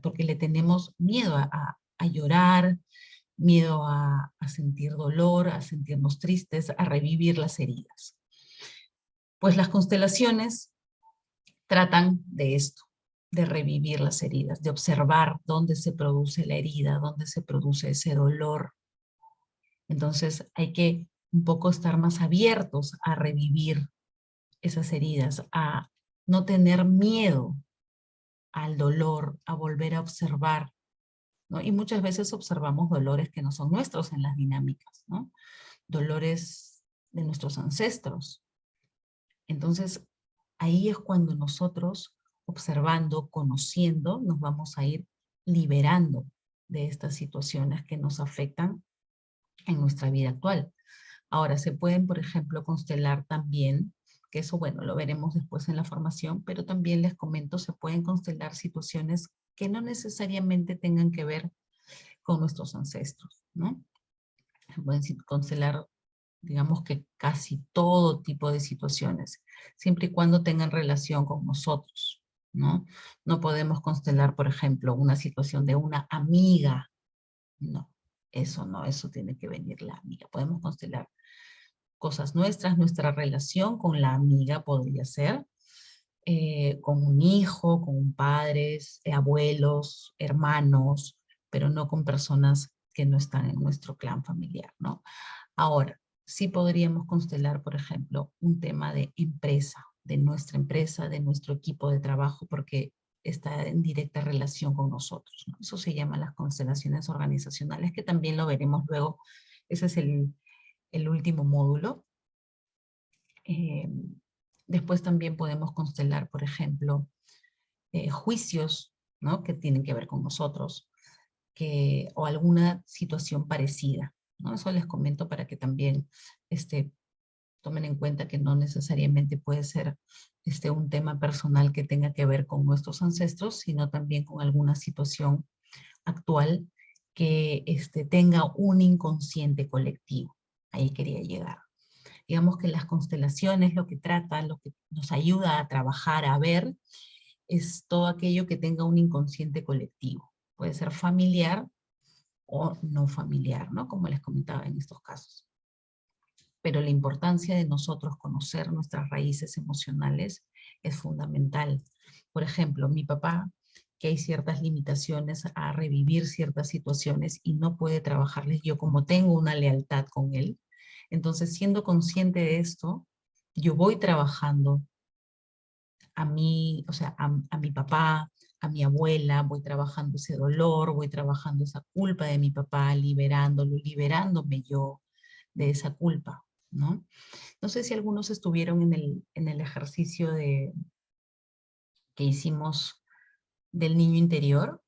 porque le tenemos miedo a llorar, miedo a sentir dolor, a sentirnos tristes, a revivir las heridas. Pues las constelaciones tratan de esto, de revivir las heridas, de observar dónde se produce la herida, dónde se produce ese dolor. Entonces hay que un poco estar más abiertos a revivir esas heridas, a no tener miedo al dolor, a volver a observar, ¿no? Y muchas veces observamos dolores que no son nuestros en las dinámicas, ¿no? Dolores de nuestros ancestros. Entonces, ahí es cuando nosotros, observando, conociendo, nos vamos a ir liberando de estas situaciones que nos afectan en nuestra vida actual. Ahora, se pueden, por ejemplo, constelar también, que eso, bueno, lo veremos después en la formación, pero también les comento, se pueden constelar situaciones que no necesariamente tengan que ver con nuestros ancestros, ¿no? Se pueden constelar, digamos que casi todo tipo de situaciones, siempre y cuando tengan relación con nosotros, ¿no? No podemos constelar, por ejemplo, una situación de una amiga, no, eso tiene que venir la amiga. Podemos constelar cosas nuestras, nuestra relación con la amiga podría ser, con un hijo, con padres, abuelos, hermanos, pero no con personas que no están en nuestro clan familiar, ¿no? Ahora, sí podríamos constelar, por ejemplo, un tema de empresa, de nuestro equipo de trabajo, porque está en directa relación con nosotros, ¿no? Eso se llama las constelaciones organizacionales, que también lo veremos luego. Ese es el último módulo. Después también podemos constelar, por ejemplo, juicios, ¿no? Que tienen que ver con nosotros, o alguna situación parecida, ¿no? Eso les comento para que también tomen en cuenta que no necesariamente puede ser un tema personal que tenga que ver con nuestros ancestros, sino también con alguna situación actual que tenga un inconsciente colectivo. Ahí quería llegar. Digamos que las constelaciones lo que tratan, lo que nos ayuda a trabajar, a ver, es todo aquello que tenga un inconsciente colectivo. Puede ser familiar o no familiar, ¿no? Como les comentaba en estos casos. Pero la importancia de nosotros conocer nuestras raíces emocionales es fundamental. Por ejemplo, mi papá, que hay ciertas limitaciones a revivir ciertas situaciones y no puede trabajarles, yo como tengo una lealtad con él, entonces siendo consciente de esto, yo voy trabajando a mí, o sea, a mi papá, a mi abuela, voy trabajando ese dolor, voy trabajando esa culpa de mi papá, liberándolo, liberándome yo de esa culpa, ¿no? No sé si algunos estuvieron en el ejercicio que hicimos del niño interior,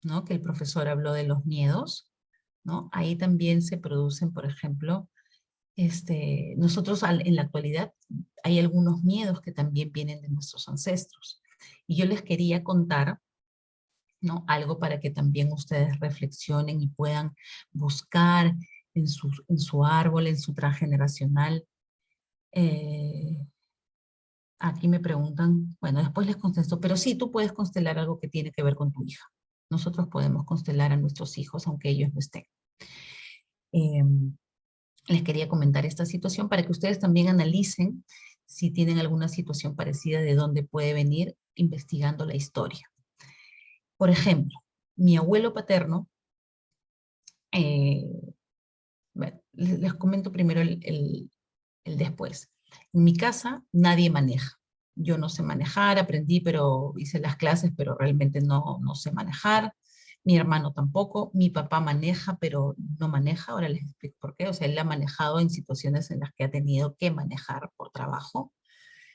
¿no? Que el profesor habló de los miedos, ¿no? Ahí también se producen, por ejemplo, nosotros en la actualidad hay algunos miedos que también vienen de nuestros ancestros. Y yo les quería contar, ¿no? Algo para que también ustedes reflexionen y puedan buscar en su árbol, en su transgeneracional. Aquí me preguntan, bueno, después les contesto, pero sí, tú puedes constelar algo que tiene que ver con tu hija. Nosotros podemos constelar a nuestros hijos, aunque ellos no estén. Les quería comentar esta situación para que ustedes también analicen si tienen alguna situación parecida de dónde puede venir investigando la historia. Por ejemplo, mi abuelo paterno, bueno, les comento primero el después. En mi casa nadie maneja. Yo no sé manejar, aprendí, pero hice las clases, pero realmente no sé manejar. Mi hermano tampoco. Mi papá maneja, pero no maneja. Ahora les explico por qué. O sea, él ha manejado en situaciones en las que ha tenido que manejar por trabajo.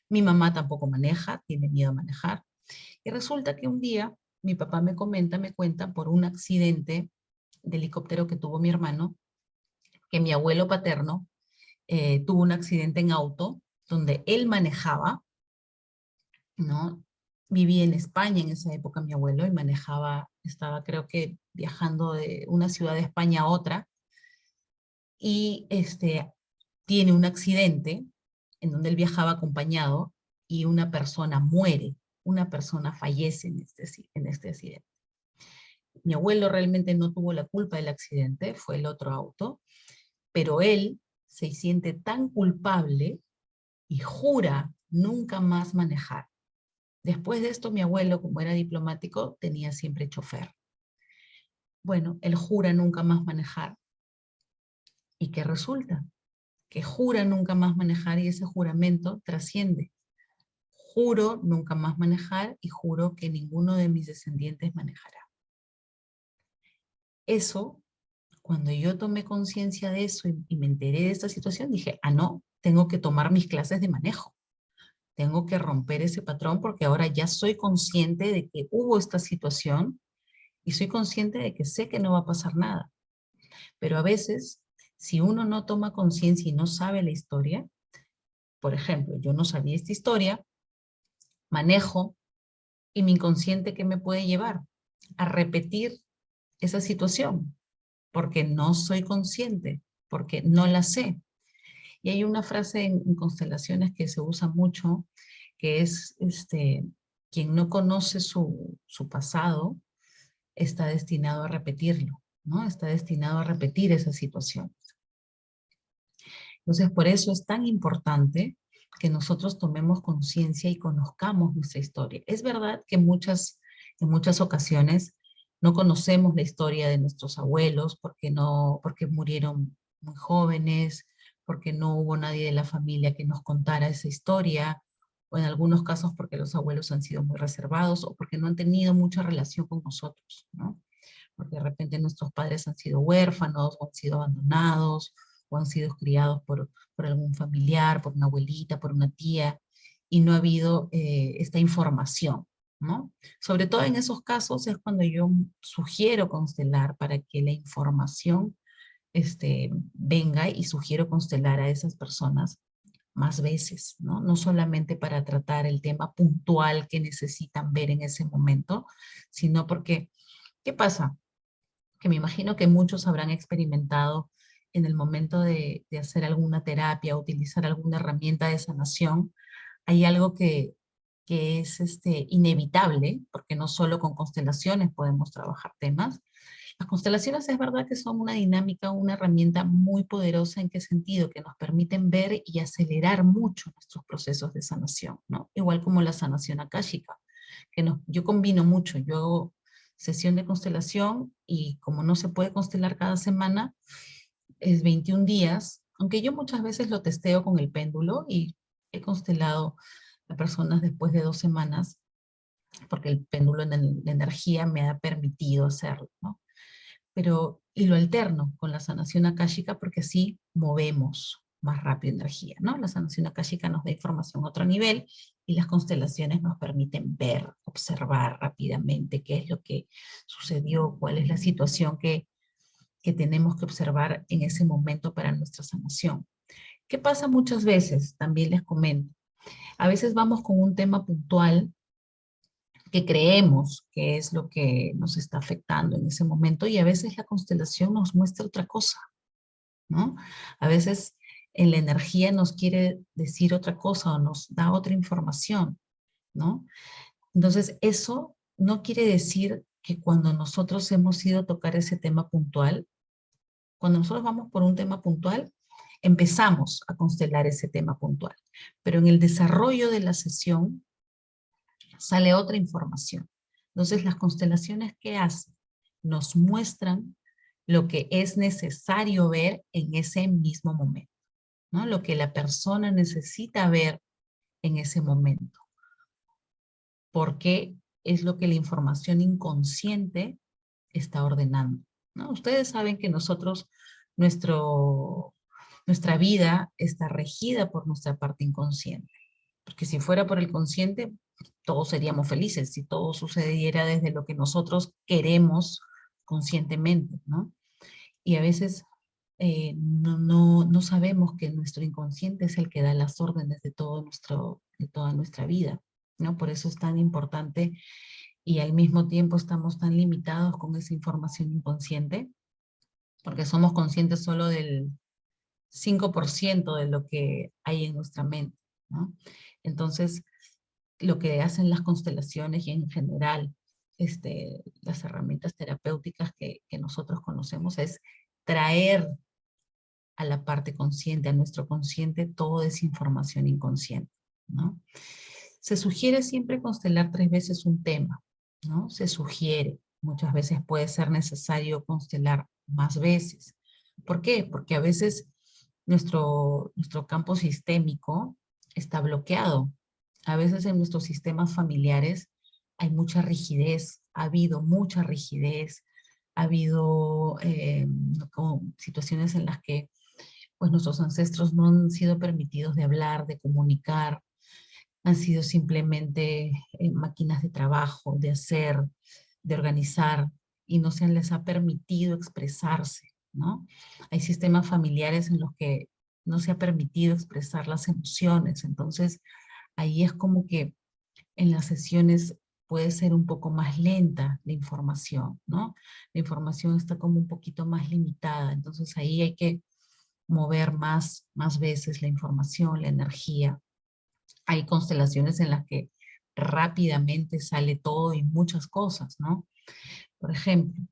Mi mamá tampoco maneja, tiene miedo a manejar. Y resulta que un día mi papá me cuenta por un accidente de helicóptero que tuvo mi hermano, que mi abuelo paterno tuvo un accidente en auto donde él manejaba, ¿no? Vivía en España en esa época mi abuelo y manejaba, estaba creo que viajando de una ciudad de España a otra y tiene un accidente en donde él viajaba acompañado y una persona muere, una persona fallece en este accidente. Mi abuelo realmente no tuvo la culpa del accidente, fue el otro auto, pero él se siente tan culpable y jura nunca más manejar. Después de esto, mi abuelo, como era diplomático, tenía siempre chofer. Bueno, él jura nunca más manejar. ¿Y qué resulta? Que jura nunca más manejar y ese juramento trasciende. Juro nunca más manejar y juro que ninguno de mis descendientes manejará. Eso, cuando yo tomé conciencia de eso y me enteré de esta situación, dije, ah, no, tengo que tomar mis clases de manejo. Tengo que romper ese patrón porque ahora ya soy consciente de que hubo esta situación y soy consciente de que sé que no va a pasar nada. Pero a veces, si uno no toma conciencia y no sabe la historia, por ejemplo, yo no sabía esta historia, manejo y mi inconsciente, ¿qué me puede llevar? A repetir esa situación, porque no soy consciente, porque no la sé. Y hay una frase en constelaciones que se usa mucho, que es, quien no conoce su pasado, está destinado a repetirlo, ¿no? Está destinado a repetir esas situaciones. Entonces, por eso es tan importante que nosotros tomemos conciencia y conozcamos nuestra historia. Es verdad que en muchas ocasiones no conocemos la historia de nuestros abuelos porque murieron muy jóvenes, porque no hubo nadie de la familia que nos contara esa historia, o en algunos casos porque los abuelos han sido muy reservados o porque no han tenido mucha relación con nosotros, ¿no? Porque de repente nuestros padres han sido huérfanos o han sido abandonados o han sido criados por algún familiar, por una abuelita, por una tía, y no ha habido esta información, ¿no? Sobre todo en esos casos es cuando yo sugiero constelar para que la información venga y sugiero constelar a esas personas más veces, ¿no? No solamente para tratar el tema puntual que necesitan ver en ese momento, sino porque, ¿qué pasa? Que me imagino que muchos habrán experimentado en el momento de hacer alguna terapia, utilizar alguna herramienta de sanación, hay algo que es inevitable, porque no solo con constelaciones podemos trabajar temas. Las constelaciones es verdad que son una dinámica, una herramienta muy poderosa. ¿En qué sentido? Que nos permiten ver y acelerar mucho nuestros procesos de sanación, ¿no? Igual como la sanación akáshica, yo combino mucho, yo hago sesión de constelación y como no se puede constelar cada semana, es 21 días, aunque yo muchas veces lo testeo con el péndulo y he constelado a personas después de 2 semanas, porque el péndulo en la energía me ha permitido hacerlo, ¿no? Pero, y lo alterno con la sanación akáshica porque así movemos más rápido energía, ¿no? La sanación akáshica nos da información a otro nivel y las constelaciones nos permiten ver, observar rápidamente qué es lo que sucedió, cuál es la situación que tenemos que observar en ese momento para nuestra sanación. ¿Qué pasa muchas veces? También les comento. A veces vamos con un tema puntual que creemos que es lo que nos está afectando en ese momento y a veces la constelación nos muestra otra cosa. ¿no? A veces en la energía nos quiere decir otra cosa o nos da otra información, ¿no? Entonces, eso no quiere decir que cuando nosotros hemos ido a tocar ese tema puntual, cuando nosotros vamos por un tema puntual, empezamos a constelar ese tema puntual. Pero en el desarrollo de la sesión sale otra información. Entonces, las constelaciones que hacen nos muestran lo que es necesario ver en ese mismo momento, ¿no? Lo que la persona necesita ver en ese momento. Porque es lo que la información inconsciente está ordenando, ¿no? Ustedes saben que nosotros, nuestra vida está regida por nuestra parte inconsciente. Porque si fuera por el consciente, todos seríamos felices, si todo sucediera desde lo que nosotros queremos conscientemente, ¿no? Y a veces no sabemos que nuestro inconsciente es el que da las órdenes de toda nuestra vida, ¿no? Por eso es tan importante y al mismo tiempo estamos tan limitados con esa información inconsciente, porque somos conscientes solo del 5% de lo que hay en nuestra mente, ¿no? Entonces, lo que hacen las constelaciones y en general las herramientas terapéuticas que nosotros conocemos es traer a la parte consciente, a nuestro consciente, toda esa información inconsciente, ¿no? Se sugiere siempre constelar 3 veces un tema, ¿no? Se sugiere. Muchas veces puede ser necesario constelar más veces. ¿Por qué? Porque a veces nuestro campo sistémico está bloqueado. A veces en nuestros sistemas familiares hay mucha rigidez, ha habido mucha rigidez, ha habido situaciones en las que pues nuestros ancestros no han sido permitidos de hablar, de comunicar, han sido simplemente máquinas de trabajo, de hacer, de organizar, y no se les ha permitido expresarse, ¿no? Hay sistemas familiares en los que no se ha permitido expresar las emociones, entonces ahí es como que en las sesiones puede ser un poco más lenta la información, ¿no? La información está como un poquito más limitada, entonces ahí hay que mover más veces la información, la energía. Hay constelaciones en las que rápidamente sale todo y muchas cosas, ¿no? Por ejemplo,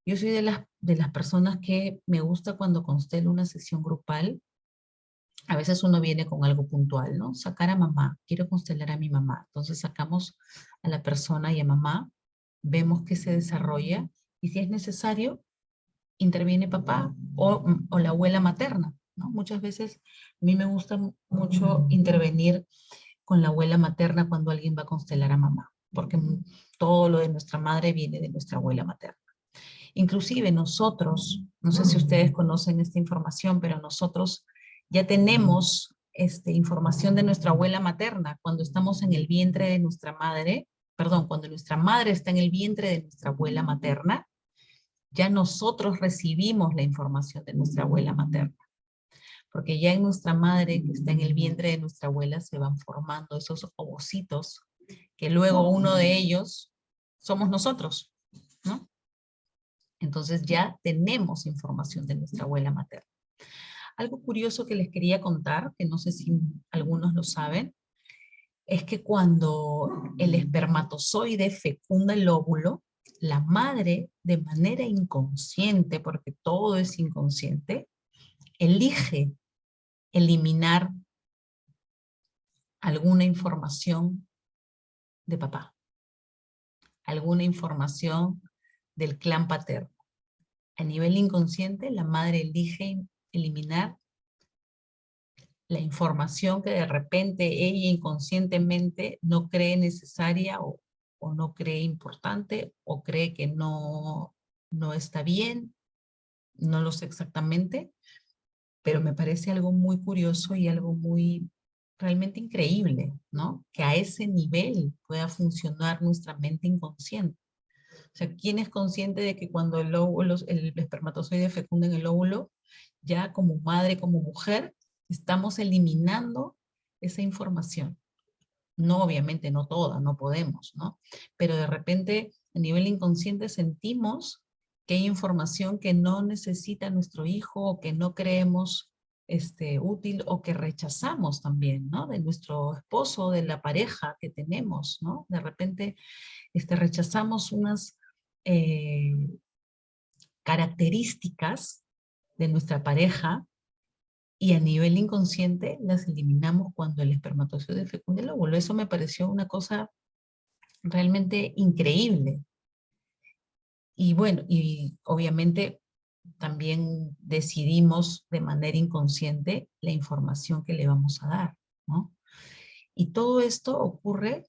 yo soy de las personas que me gusta cuando constelo una sesión grupal. A veces uno viene con algo puntual, ¿no? Sacar a mamá, quiero constelar a mi mamá. Entonces sacamos a la persona y a mamá, vemos que se desarrolla y si es necesario, interviene papá o la abuela materna, ¿no? Muchas veces a mí me gusta mucho intervenir con la abuela materna cuando alguien va a constelar a mamá, porque todo lo de nuestra madre viene de nuestra abuela materna. Inclusive nosotros, no sé si ustedes conocen esta información, pero nosotros ya tenemos información de nuestra abuela materna cuando estamos en el vientre de nuestra madre, perdón, cuando nuestra madre está en el vientre de nuestra abuela materna, ya nosotros recibimos la información de nuestra abuela materna. Porque ya en nuestra madre, que está en el vientre de nuestra abuela, se van formando esos ovocitos, que luego uno de ellos somos nosotros, ¿no? Entonces ya tenemos información de nuestra abuela materna. Algo curioso que les quería contar, que no sé si algunos lo saben, es que cuando el espermatozoide fecunda el óvulo, la madre, de manera inconsciente, porque todo es inconsciente, elige eliminar alguna información de papá, alguna información del clan paterno. A nivel inconsciente, la madre elige eliminar la información que de repente ella inconscientemente no cree necesaria o no cree importante o cree que no está bien, no lo sé exactamente, pero me parece algo muy curioso y algo muy realmente increíble, ¿no? Que a ese nivel pueda funcionar nuestra mente inconsciente. O sea, ¿quién es consciente de que cuando el espermatozoide fecunda en el óvulo, ya como madre, como mujer, estamos eliminando esa información? No, obviamente, no toda, no podemos, ¿no? Pero de repente, a nivel inconsciente, sentimos que hay información que no necesita nuestro hijo o que no creemos útil o que rechazamos también, ¿no? De nuestro esposo, de la pareja que tenemos, ¿no? De repente rechazamos unas características de nuestra pareja y a nivel inconsciente las eliminamos cuando el espermatozoide fecunda el óvulo. Eso me pareció una cosa realmente increíble. Y bueno, y obviamente también decidimos de manera inconsciente la información que le vamos a dar, ¿no? Y todo esto ocurre,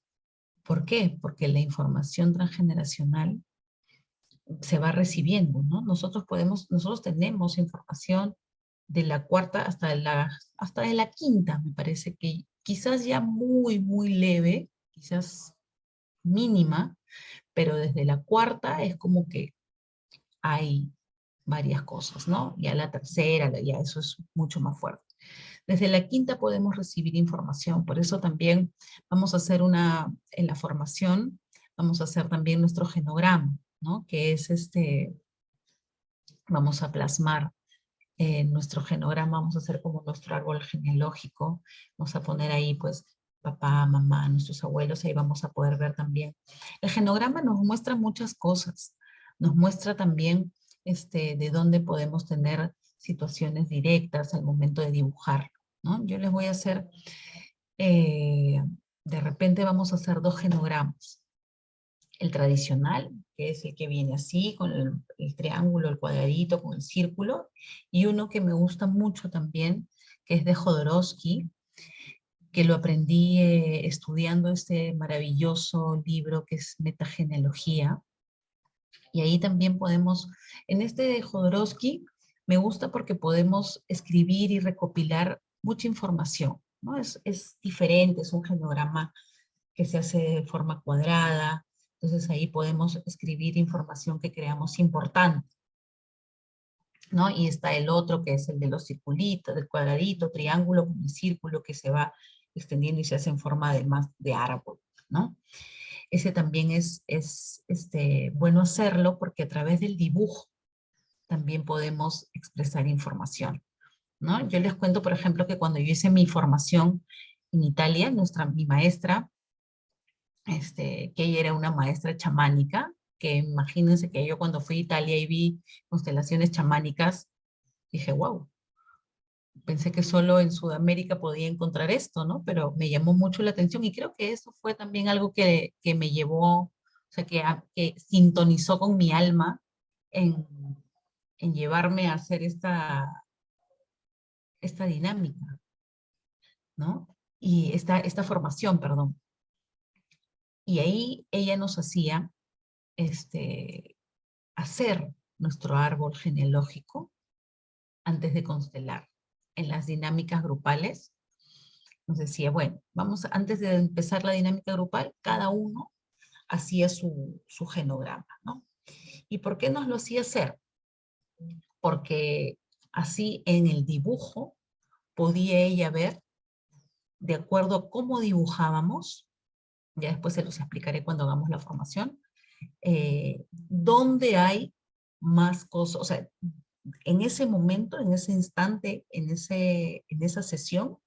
¿por qué? Porque la información transgeneracional se va recibiendo, ¿no? Nosotros tenemos información de la cuarta hasta de la quinta, me parece que quizás ya muy, muy leve, quizás mínima, pero desde la cuarta es como que hay varias cosas, ¿no? Ya la tercera, ya eso es mucho más fuerte. Desde la quinta podemos recibir información, por eso también vamos a hacer en la formación, vamos a hacer también nuestro genograma, ¿no? Que es vamos a plasmar nuestro genograma, vamos a hacer como nuestro árbol genealógico, vamos a poner ahí pues papá, mamá, nuestros abuelos, ahí vamos a poder ver también. El genograma nos muestra muchas cosas, nos muestra también de dónde podemos tener situaciones directas al momento de dibujar, ¿no? Yo les voy a hacer, de repente vamos a hacer 2 genogramas. El tradicional, que es el que viene así, con el triángulo, el cuadradito, con el círculo, y uno que me gusta mucho también, que es de Jodorowsky, que lo aprendí estudiando este maravilloso libro que es Metagenealogía. Y ahí también podemos, en este de Jodorowsky, me gusta porque podemos escribir y recopilar mucha información, ¿no? Es diferente, es un genograma que se hace de forma cuadrada, entonces ahí podemos escribir información que creamos importante, ¿no? Y está el otro que es el de los circulitos, del cuadradito, triángulo con el círculo que se va extendiendo y se hace en forma de árbol, ¿no? Ese también es bueno hacerlo porque a través del dibujo también podemos expresar información, ¿no? Yo les cuento, por ejemplo, que cuando yo hice mi formación en Italia, mi maestra, que ella era una maestra chamánica, que imagínense que yo cuando fui a Italia y vi constelaciones chamánicas, dije, wow, pensé que solo en Sudamérica podía encontrar esto, ¿no? Pero me llamó mucho la atención y creo que eso fue también algo que me llevó, o sea, que sintonizó con mi alma en, en llevarme a hacer esta dinámica, ¿no? Y esta formación, perdón. Y ahí ella nos hacía hacer nuestro árbol genealógico antes de constelar. En las dinámicas grupales, nos decía, bueno, antes de empezar la dinámica grupal, cada uno hacía su genograma, ¿no? ¿Y por qué nos lo hacía hacer? Porque así en el dibujo podía ella ver, de acuerdo a cómo dibujábamos, ya después se los explicaré cuando hagamos la formación, dónde hay más cosas, o sea, en ese momento, en ese instante, en esa sesión,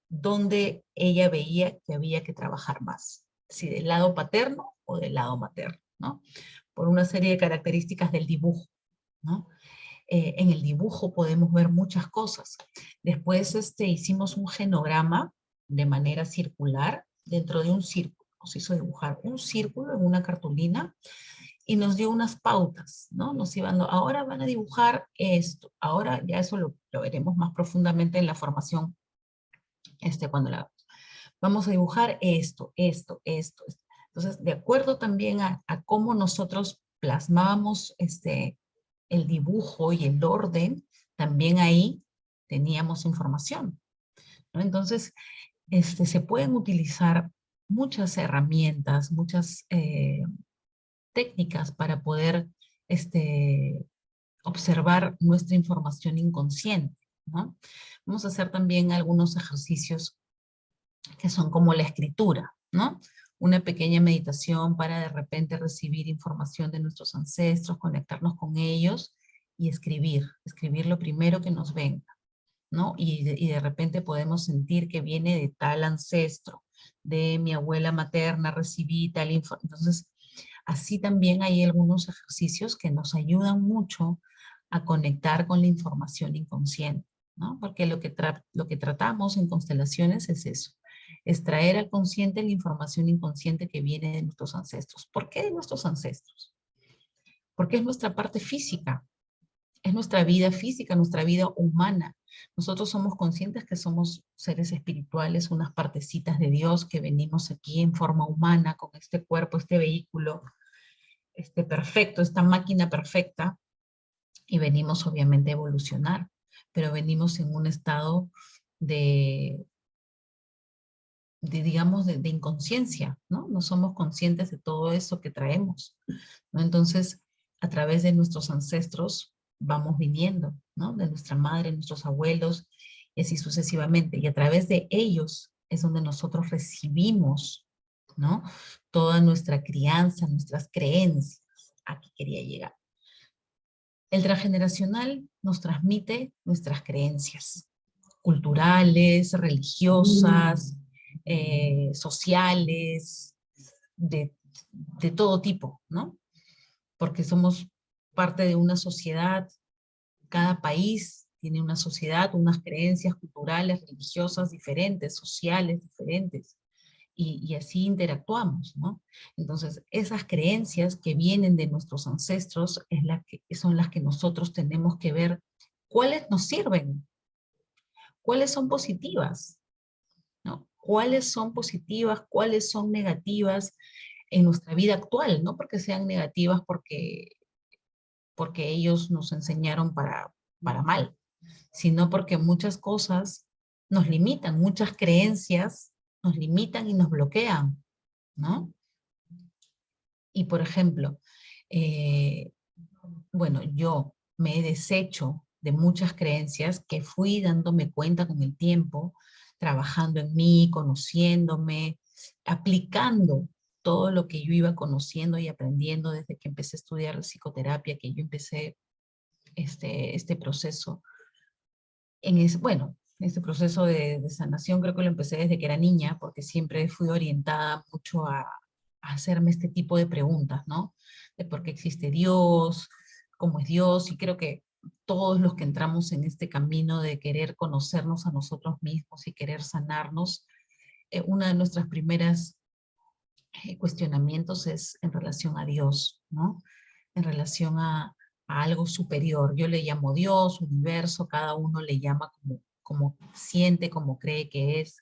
donde ella veía que había que trabajar más, si del lado paterno o del lado materno, ¿no? Por una serie de características del dibujo, ¿no? En el dibujo podemos ver muchas cosas. Después hicimos un genograma de manera circular dentro de un círculo. Nos hizo dibujar un círculo en una cartulina y nos dio unas pautas, ¿no? Nos iban, ahora van a dibujar esto, ahora ya eso lo veremos más profundamente en la formación, cuando vamos a dibujar esto. Entonces, de acuerdo también a cómo nosotros plasmábamos el dibujo y el orden, también ahí teníamos información, ¿no? Entonces, se pueden utilizar muchas herramientas, muchas técnicas para poder observar nuestra información inconsciente, ¿no? Vamos a hacer también algunos ejercicios que son como la escritura, ¿no? una pequeña meditación para de repente recibir información de nuestros ancestros, conectarnos con ellos y escribir lo primero que nos venga, ¿no? Y de repente podemos sentir que viene de tal ancestro, de mi abuela materna, recibí tal información. Entonces, así también hay algunos ejercicios que nos ayudan mucho a conectar con la información inconsciente, ¿no? Porque lo que tratamos en constelaciones es eso, extraer al consciente la información inconsciente que viene de nuestros ancestros. ¿Por qué de nuestros ancestros? Porque es nuestra parte física, es nuestra vida física, nuestra vida humana. Nosotros somos conscientes que somos seres espirituales, unas partecitas de Dios que venimos aquí en forma humana, con este cuerpo, este vehículo, perfecto, esta máquina perfecta, y venimos obviamente a evolucionar, pero venimos en un estado de digamos, de inconsciencia, ¿no? No somos conscientes de todo eso que traemos, ¿no? Entonces, a través de nuestros ancestros vamos viniendo, ¿no? De nuestra madre, nuestros abuelos, y así sucesivamente. Y a través de ellos es donde nosotros recibimos, ¿no? Toda nuestra crianza, nuestras creencias. Aquí quería llegar. El transgeneracional nos transmite nuestras creencias culturales, religiosas, sociales, de, de todo tipo, ¿no? Porque somos parte de una sociedad, cada país tiene una sociedad, unas creencias culturales, religiosas diferentes, sociales diferentes, y así interactuamos, ¿no? Entonces, esas creencias que vienen de nuestros ancestros son las que nosotros tenemos que ver cuáles nos sirven, cuáles son positivas, ¿no? ¿Cuáles son positivas, cuáles son negativas en nuestra vida actual? No porque sean negativas porque ellos nos enseñaron para mal, sino porque muchas cosas nos limitan, muchas creencias nos limitan y nos bloquean, ¿no? Y por ejemplo, bueno, yo me he deshecho de muchas creencias que fui dándome cuenta con el tiempo, trabajando en mí, conociéndome, aplicando todo lo que yo iba conociendo y aprendiendo desde que empecé a estudiar psicoterapia, que yo empecé este proceso. Bueno, este proceso de sanación creo que lo empecé desde que era niña, porque siempre fui orientada mucho a hacerme este tipo de preguntas, ¿no? De por qué existe Dios, cómo es Dios, y creo que todos los que entramos en este camino de querer conocernos a nosotros mismos y querer sanarnos, una de nuestras primeras cuestionamientos es en relación a Dios, ¿no? En relación a algo superior. Yo le llamo Dios, universo, cada uno le llama como siente, como cree que es,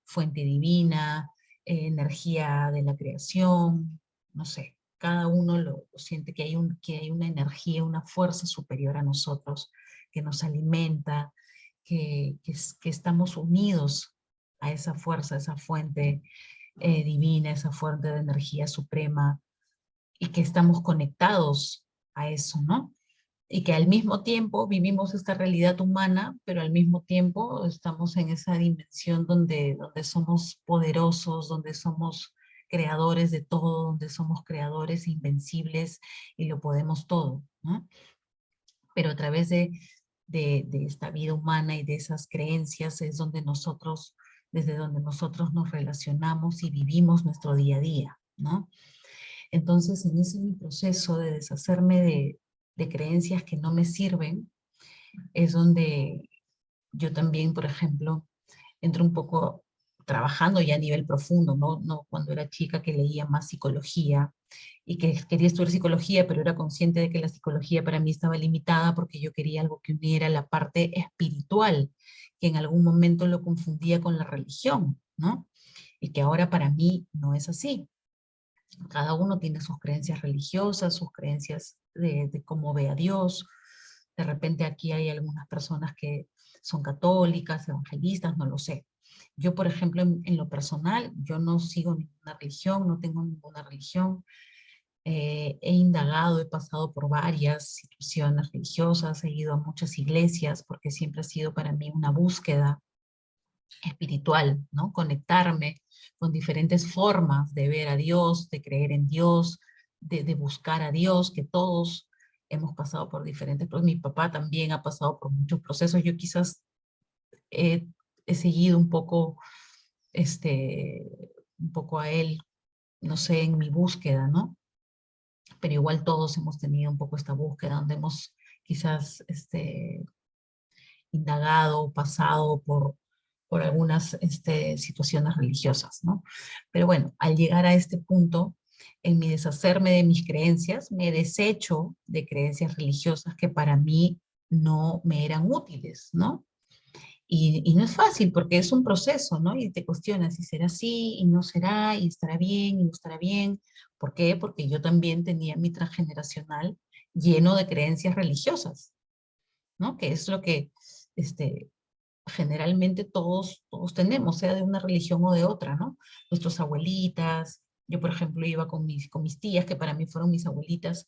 fuente divina, energía de la creación, no sé, cada uno lo siente que hay una energía, una fuerza superior a nosotros que nos alimenta, que estamos unidos a esa fuerza, a esa fuente divina, esa fuente de energía suprema, y que estamos conectados a eso, ¿no? Y que al mismo tiempo vivimos esta realidad humana, pero al mismo tiempo estamos en esa dimensión donde somos poderosos, donde somos creadores de todo, donde somos creadores invencibles y lo podemos todo, ¿no? Pero a través de esta vida humana y de esas creencias es desde donde nosotros nos relacionamos y vivimos nuestro día a día, ¿no? Entonces, en ese mi proceso de deshacerme de creencias que no me sirven, es donde yo también, por ejemplo, entro un poco trabajando ya a nivel profundo, no cuando era chica que leía más psicología y que quería estudiar psicología, pero era consciente de que la psicología para mí estaba limitada porque yo quería algo que uniera la parte espiritual, que en algún momento lo confundía con la religión, ¿no? Y que ahora para mí no es así. Cada uno tiene sus creencias religiosas, sus creencias de cómo ve a Dios. De repente aquí hay algunas personas que son católicas, evangelistas, no lo sé. Yo, por ejemplo, en lo personal, yo no sigo ninguna religión, no tengo ninguna religión. He indagado, he pasado por varias situaciones religiosas, he ido a muchas iglesias porque siempre ha sido para mí una búsqueda espiritual, ¿no? Conectarme con diferentes formas de ver a Dios, de creer en Dios, de buscar a Dios, que todos hemos pasado por diferentes procesos. Mi papá también ha pasado por muchos procesos. Yo quizás he seguido un poco a él, no sé, en mi búsqueda, ¿no? Pero igual todos hemos tenido un poco esta búsqueda donde hemos quizás indagado, pasado por algunas situaciones religiosas, ¿no? Pero bueno, al llegar a este punto, en mi deshacerme de mis creencias, me desecho de creencias religiosas que para mí no me eran útiles, ¿no? Y no es fácil porque es un proceso, ¿no? Y te cuestionas si será así y no será, y estará bien y no estará bien. ¿Por qué? Porque yo también tenía mi transgeneracional lleno de creencias religiosas, ¿no? Que es lo que generalmente todos tenemos, sea de una religión o de otra, ¿no? Nuestras abuelitas, yo por ejemplo iba con mis tías, que para mí fueron mis abuelitas,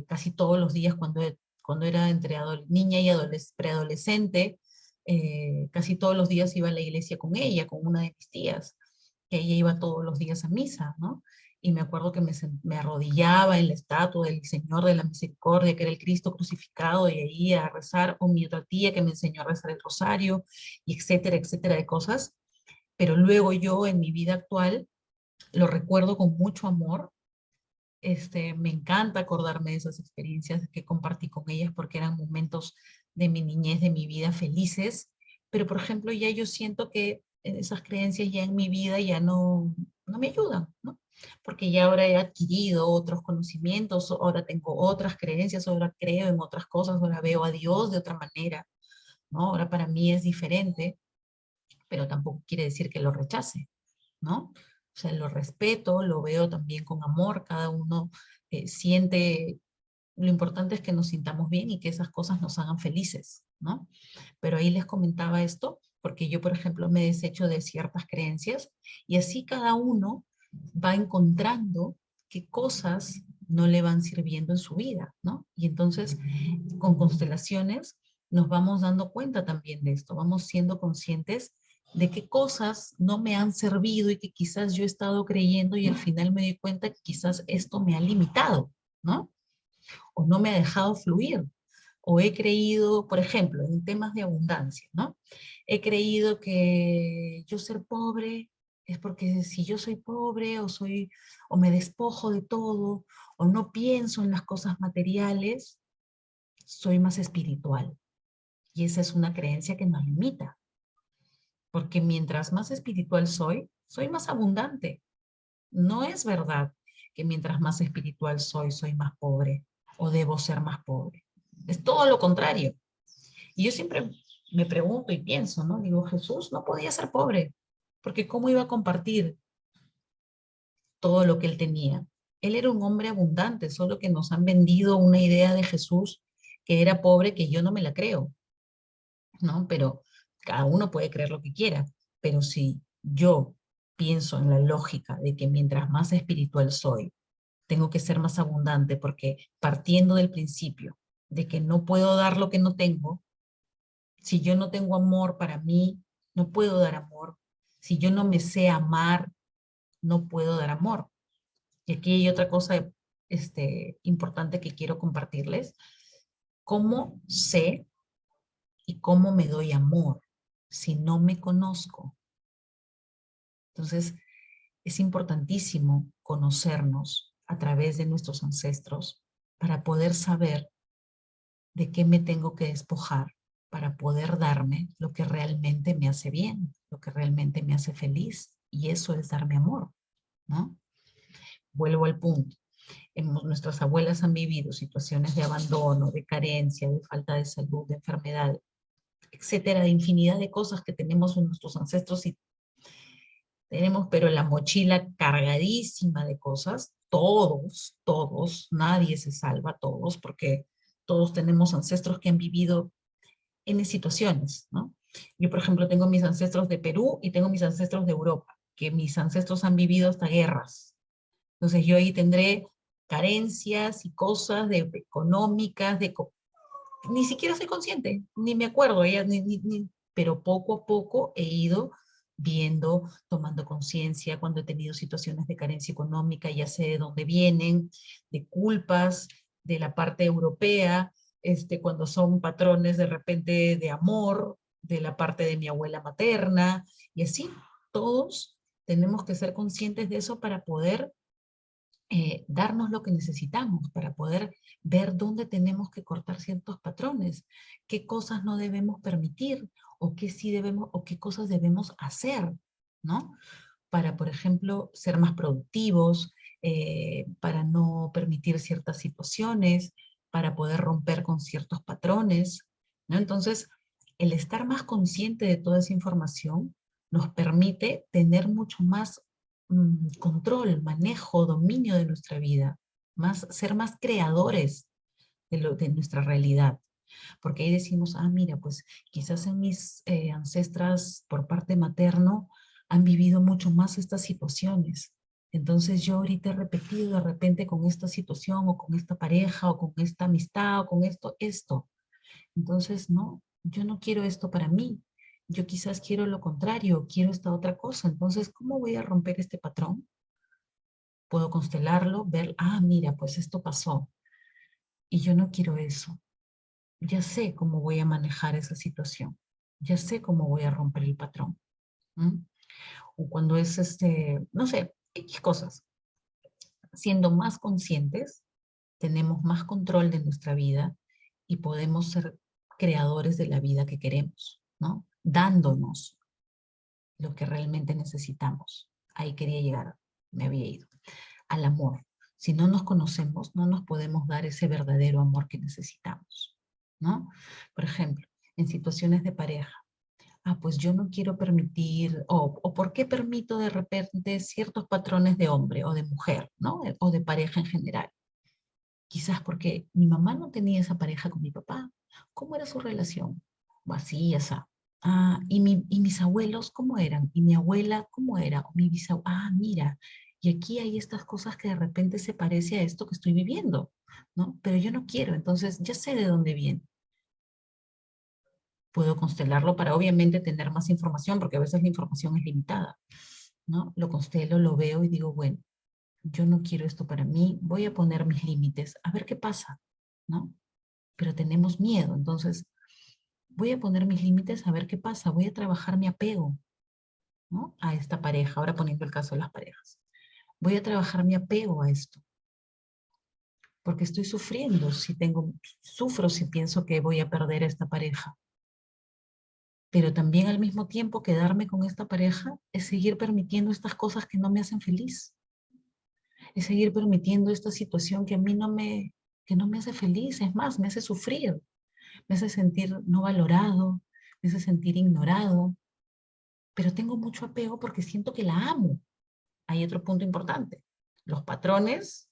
casi todos los días cuando era entre niña y preadolescente, casi todos los días iba a la iglesia con ella, con una de mis tías, que ella iba todos los días a misa, ¿no? Y me acuerdo que me arrodillaba en la estatua del Señor de la Misericordia, que era el Cristo crucificado, y ahí a rezar, o mi otra tía que me enseñó a rezar el rosario, y etcétera, etcétera de cosas. Pero luego yo en mi vida actual lo recuerdo con mucho amor. Me encanta acordarme de esas experiencias que compartí con ellas porque eran momentos de mi niñez, de mi vida felices, pero por ejemplo ya yo siento que esas creencias ya en mi vida ya no me ayudan, ¿no? Porque ya ahora he adquirido otros conocimientos, ahora tengo otras creencias, ahora creo en otras cosas, ahora veo a Dios de otra manera, ¿no? Ahora para mí es diferente, pero tampoco quiere decir que lo rechace, ¿no? O sea, lo respeto, lo veo también con amor, cada uno siente, lo importante es que nos sintamos bien y que esas cosas nos hagan felices, ¿no? Pero ahí les comentaba esto, porque yo, por ejemplo, me desecho de ciertas creencias, y así cada uno va encontrando qué cosas no le van sirviendo en su vida, ¿no? Y entonces, con constelaciones, nos vamos dando cuenta también de esto, vamos siendo conscientes de qué cosas no me han servido y que quizás yo he estado creyendo y al final me doy cuenta que quizás esto me ha limitado, ¿no? O no me ha dejado fluir. O he creído, por ejemplo, en temas de abundancia, ¿no? He creído que yo ser pobre es porque si yo soy pobre o me despojo de todo, o no pienso en las cosas materiales, soy más espiritual. Y esa es una creencia que nos limita. Porque mientras más espiritual soy más abundante. No es verdad que mientras más espiritual soy más pobre o debo ser más pobre. Es todo lo contrario. Y yo siempre me pregunto y pienso, ¿no? Digo, Jesús no podía ser pobre, porque ¿cómo iba a compartir todo lo que él tenía? Él era un hombre abundante, solo que nos han vendido una idea de Jesús que era pobre que yo no me la creo, ¿no? Pero cada uno puede creer lo que quiera, pero si yo pienso en la lógica de que mientras más espiritual soy, tengo que ser más abundante, porque partiendo del principio de que no puedo dar lo que no tengo, si yo no tengo amor para mí, no puedo dar amor. Si yo no me sé amar, no puedo dar amor. Y aquí hay otra cosa importante que quiero compartirles. ¿Cómo sé y cómo me doy amor si no me conozco? Entonces, es importantísimo conocernos a través de nuestros ancestros para poder saber de qué me tengo que despojar para poder darme lo que realmente me hace bien, lo que realmente me hace feliz. Y eso es darme amor, ¿no? Vuelvo al punto. Nuestras abuelas han vivido situaciones de abandono, de carencia, de falta de salud, de enfermedad, etcétera, de infinidad de cosas que tenemos en nuestros ancestros y tenemos, pero la mochila cargadísima de cosas, todos, nadie se salva, todos, porque todos tenemos ancestros que han vivido N situaciones, ¿no? Yo, por ejemplo, tengo mis ancestros de Perú y tengo mis ancestros de Europa, que mis ancestros han vivido hasta guerras. Entonces yo ahí tendré carencias y cosas económicas, ni siquiera soy consciente, ni me acuerdo, ni pero poco a poco he ido viendo, tomando conciencia cuando he tenido situaciones de carencia económica, ya sé de dónde vienen, de culpas, de la parte europea, cuando son patrones de repente de amor, de la parte de mi abuela materna, y así, todos tenemos que ser conscientes de eso para poder darnos lo que necesitamos, para poder ver dónde tenemos que cortar ciertos patrones, qué cosas no debemos permitir, o qué sí debemos, o qué cosas debemos hacer, ¿no? Para, por ejemplo, ser más productivos, para no permitir ciertas situaciones, para poder romper con ciertos patrones, ¿no? Entonces, el estar más consciente de toda esa información nos permite tener mucho más control, manejo, dominio de nuestra vida, ser más creadores de nuestra realidad. Porque ahí decimos, ah, mira, pues quizás en mis ancestras por parte materno han vivido mucho más estas situaciones. Entonces yo ahorita he repetido de repente con esta situación o con esta pareja o con esta amistad o con esto. Entonces, no, yo no quiero esto para mí. Yo quizás quiero lo contrario, quiero esta otra cosa. Entonces, ¿cómo voy a romper este patrón? Puedo constelarlo, ver, ah, mira, pues esto pasó y yo no quiero eso. Ya sé cómo voy a manejar esa situación. Ya sé cómo voy a romper el patrón. ¿M? O cuando es, no sé, X cosas. Siendo más conscientes, tenemos más control de nuestra vida y podemos ser creadores de la vida que queremos, ¿no? Dándonos lo que realmente necesitamos. Ahí quería llegar, me había ido. Al amor. Si no nos conocemos, no nos podemos dar ese verdadero amor que necesitamos, ¿no? Por ejemplo, en situaciones de pareja. Ah, pues yo no quiero permitir, o ¿por qué permito de repente ciertos patrones de hombre o de mujer, ¿no? O de pareja en general. Quizás porque mi mamá no tenía esa pareja con mi papá. ¿Cómo era su relación? O así, esa. Ah, y mis abuelos, ¿cómo eran? Y mi abuela, ¿cómo era? O mi bisabuela, ah, mira, y aquí hay estas cosas que de repente se parece a esto que estoy viviendo, ¿no? Pero yo no quiero, entonces ya sé de dónde viene. Puedo constelarlo para obviamente tener más información, porque a veces la información es limitada, ¿no? Lo constelo, lo veo y digo, bueno, yo no quiero esto para mí, voy a poner mis límites, a ver qué pasa, ¿no? Pero tenemos miedo, entonces voy a poner mis límites a ver qué pasa, voy a trabajar mi apego, ¿no? A esta pareja, ahora poniendo el caso de las parejas. Voy a trabajar mi apego a esto, porque estoy sufriendo sufro si pienso que voy a perder a esta pareja. Pero también al mismo tiempo quedarme con esta pareja es seguir permitiendo estas cosas que no me hacen feliz. Es seguir permitiendo esta situación que a mí que no me hace feliz, es más, me hace sufrir, me hace sentir no valorado, me hace sentir ignorado, pero tengo mucho apego porque siento que la amo. Hay otro punto importante. Los patrones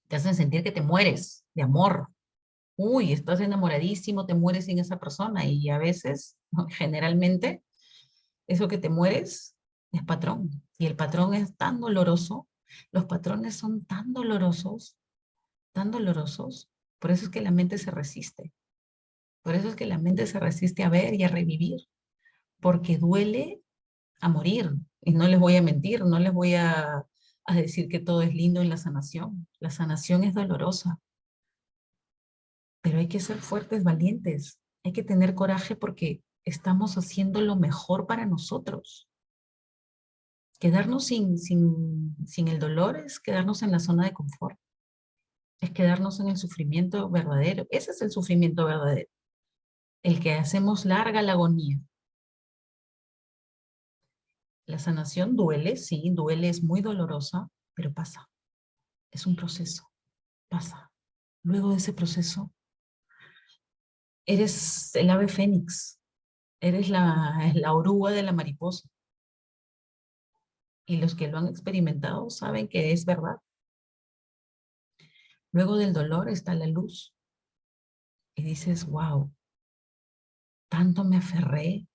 te hacen sentir que te mueres de amor. Uy, estás enamoradísimo, te mueres sin esa persona y a veces, ¿no? Generalmente, eso que te mueres es patrón. Y el patrón es tan doloroso, los patrones son tan dolorosos, por eso es que la mente se resiste. Por eso es que la mente se resiste a ver y a revivir, porque duele a morir. Y no les voy a mentir, no les voy a decir que todo es lindo en la sanación. La sanación es dolorosa, pero hay que ser fuertes, valientes. Hay que tener coraje porque estamos haciendo lo mejor para nosotros. Quedarnos sin el dolor es quedarnos en la zona de confort. Es quedarnos en el sufrimiento verdadero. Ese es el sufrimiento verdadero. El que hacemos larga la agonía. La sanación duele, sí, duele, es muy dolorosa, pero pasa. Es un proceso, pasa. Luego de ese proceso, eres el ave fénix, eres la oruga de la mariposa. Y los que lo han experimentado saben que es verdad. Luego del dolor está la luz. Y dices, wow, tanto me aferré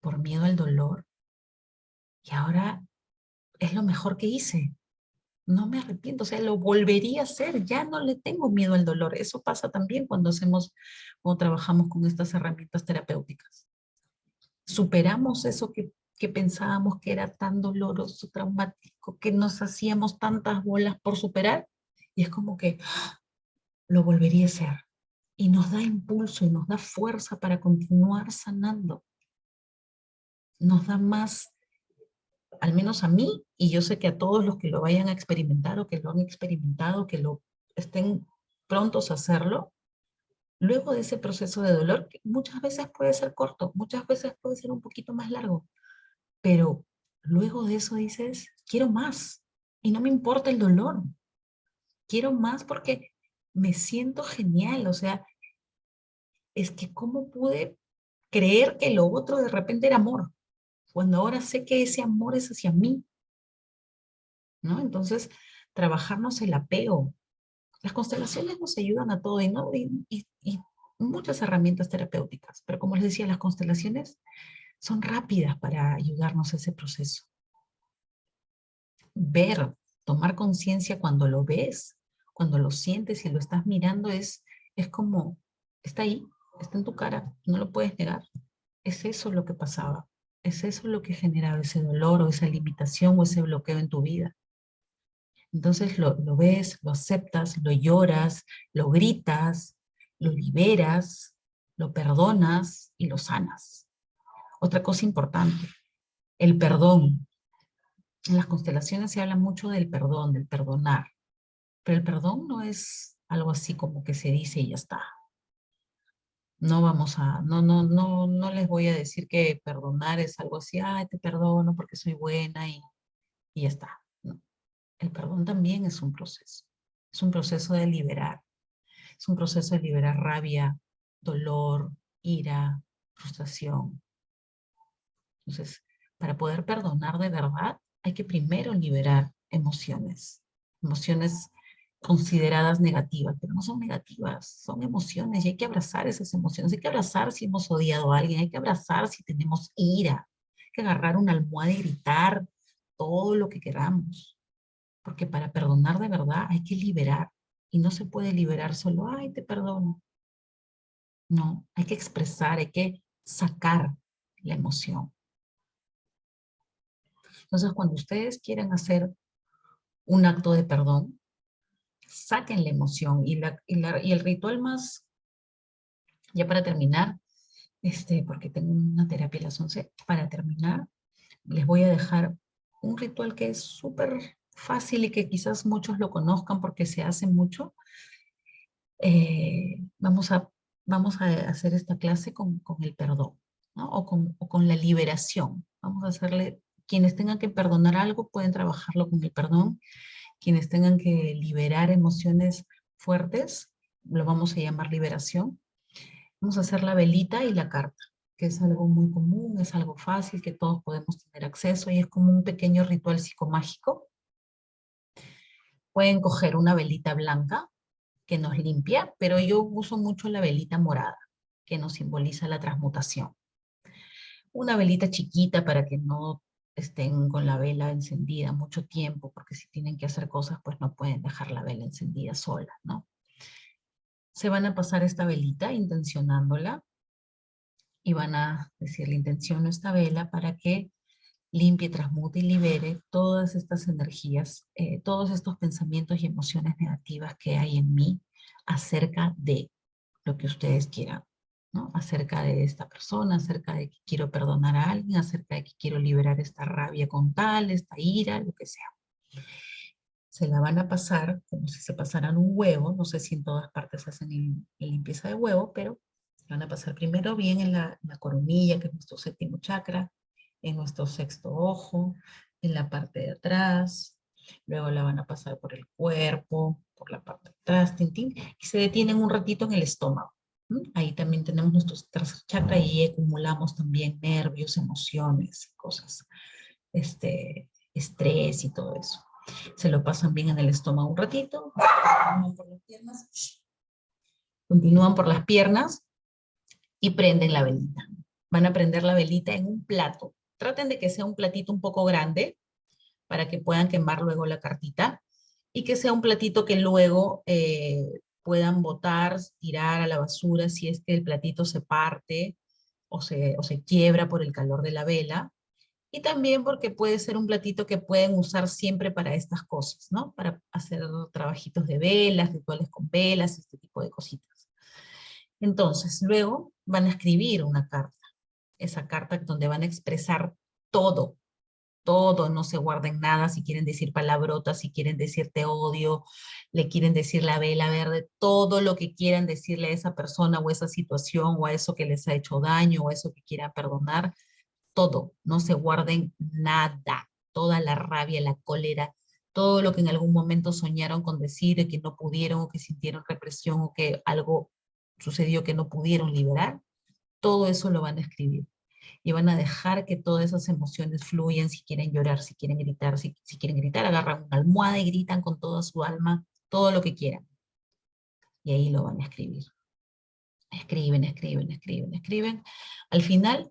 por miedo al dolor. Y ahora es lo mejor que hice. No me arrepiento, o sea, lo volvería a hacer, ya no le tengo miedo al dolor. Eso pasa también cuando trabajamos con estas herramientas terapéuticas. superamos eso que pensábamos que era tan doloroso, traumático, que nos hacíamos tantas bolas por superar, y es como que lo volvería a hacer. Y nos da impulso y nos da fuerza para continuar sanando. Nos da más, al menos a mí, y yo sé que a todos los que lo vayan a experimentar o que lo han experimentado, que lo estén prontos a hacerlo, luego de ese proceso de dolor, que muchas veces puede ser corto, muchas veces puede ser un poquito más largo, pero luego de eso dices, quiero más, y no me importa el dolor, quiero más porque me siento genial, o sea, es que cómo pude creer que lo otro de repente era amor, cuando ahora sé que ese amor es hacia mí, ¿no? Entonces, trabajarnos el apego. Las constelaciones nos ayudan a todo y muchas herramientas terapéuticas, pero como les decía, las constelaciones son rápidas para ayudarnos a ese proceso. Ver, tomar conciencia cuando lo ves, cuando lo sientes y lo estás mirando es como, está ahí, está en tu cara, no lo puedes negar. Es eso lo que pasaba, es eso lo que generaba ese dolor o esa limitación o ese bloqueo en tu vida. Entonces lo ves, lo aceptas, lo lloras, lo gritas, lo liberas, lo perdonas y lo sanas. Otra cosa importante, el perdón. En las constelaciones se habla mucho del perdón, del perdonar, pero el perdón no es algo así como que se dice y ya está. No les voy a decir que perdonar es algo así, ay, te perdono porque soy buena y ya está. No. El perdón también es un proceso de liberar, es un proceso de liberar rabia, dolor, ira, frustración. Entonces, para poder perdonar de verdad, hay que primero liberar emociones, emociones consideradas negativas, pero no son negativas, son emociones y hay que abrazar esas emociones, hay que abrazar si hemos odiado a alguien, hay que abrazar si tenemos ira, hay que agarrar una almohada y gritar todo lo que queramos, porque para perdonar de verdad hay que liberar y no se puede liberar solo, ay, te perdono. No, hay que expresar, hay que sacar la emoción. Entonces, cuando ustedes quieren hacer un acto de perdón, saquen la emoción y el ritual más, ya para terminar, porque tengo una terapia a las 11, para terminar, les voy a dejar un ritual que es súper fácil y que quizás muchos lo conozcan porque se hace mucho. Vamos a hacer esta clase con el perdón, ¿no? O con la liberación. Vamos a hacerle, quienes tengan que perdonar algo pueden trabajarlo con el perdón. Quienes tengan que liberar emociones fuertes, lo vamos a llamar liberación. Vamos a hacer la velita y la carta, que es algo muy común, es algo fácil, que todos podemos tener acceso y es como un pequeño ritual psicomágico. Pueden coger una velita blanca que nos limpia, pero yo uso mucho la velita morada, que nos simboliza la transmutación. Una velita chiquita para que no estén con la vela encendida mucho tiempo, porque si tienen que hacer cosas, pues no pueden dejar la vela encendida sola, ¿no? Se van a pasar esta velita intencionándola y van a decirle intenciono esta vela para que limpie, transmute y libere todas estas energías, todos estos pensamientos y emociones negativas que hay en mí acerca de lo que ustedes quieran, ¿no? Acerca de esta persona, acerca de que quiero perdonar a alguien, acerca de que quiero liberar esta rabia con tal, esta ira, lo que sea. Se la van a pasar como si se pasaran un huevo, no sé si en todas partes hacen limpieza de huevo, pero van a pasar primero bien en la coronilla, que es nuestro séptimo chakra, en nuestro sexto ojo, en la parte de atrás, luego la van a pasar por el cuerpo, por la parte de atrás, tin, y se detienen un ratito en el estómago. Ahí también tenemos nuestro tercer chakra y acumulamos también nervios, emociones, cosas, estrés y todo eso. Se lo pasan bien en el estómago un ratito, continúan por las piernas y prenden la velita. Van a prender la velita en un plato. Traten de que sea un platito un poco grande para que puedan quemar luego la cartita y que sea un platito que luego puedan botar, tirar a la basura si es que el platito se parte o se quiebra por el calor de la vela, y también porque puede ser un platito que pueden usar siempre para estas cosas, ¿no? Para hacer trabajitos de velas, rituales con velas, este tipo de cositas. Entonces, luego van a escribir una carta, esa carta donde van a expresar todo, todo, no se guarden nada, si quieren decir palabrotas, si quieren decir te odio, le quieren decir la vela verde, todo lo que quieran decirle a esa persona o a esa situación o a eso que les ha hecho daño o a eso que quieran perdonar, todo, no se guarden nada, toda la rabia, la cólera, todo lo que en algún momento soñaron con decir y que no pudieron o que sintieron represión o que algo sucedió que no pudieron liberar, todo eso lo van a escribir y van a dejar que todas esas emociones fluyan, si quieren llorar, si quieren gritar, si quieren gritar, agarran una almohada y gritan con toda su alma, todo lo que quieran. Y ahí lo van a escribir. Escriben, escriben, escriben, escriben. Al final,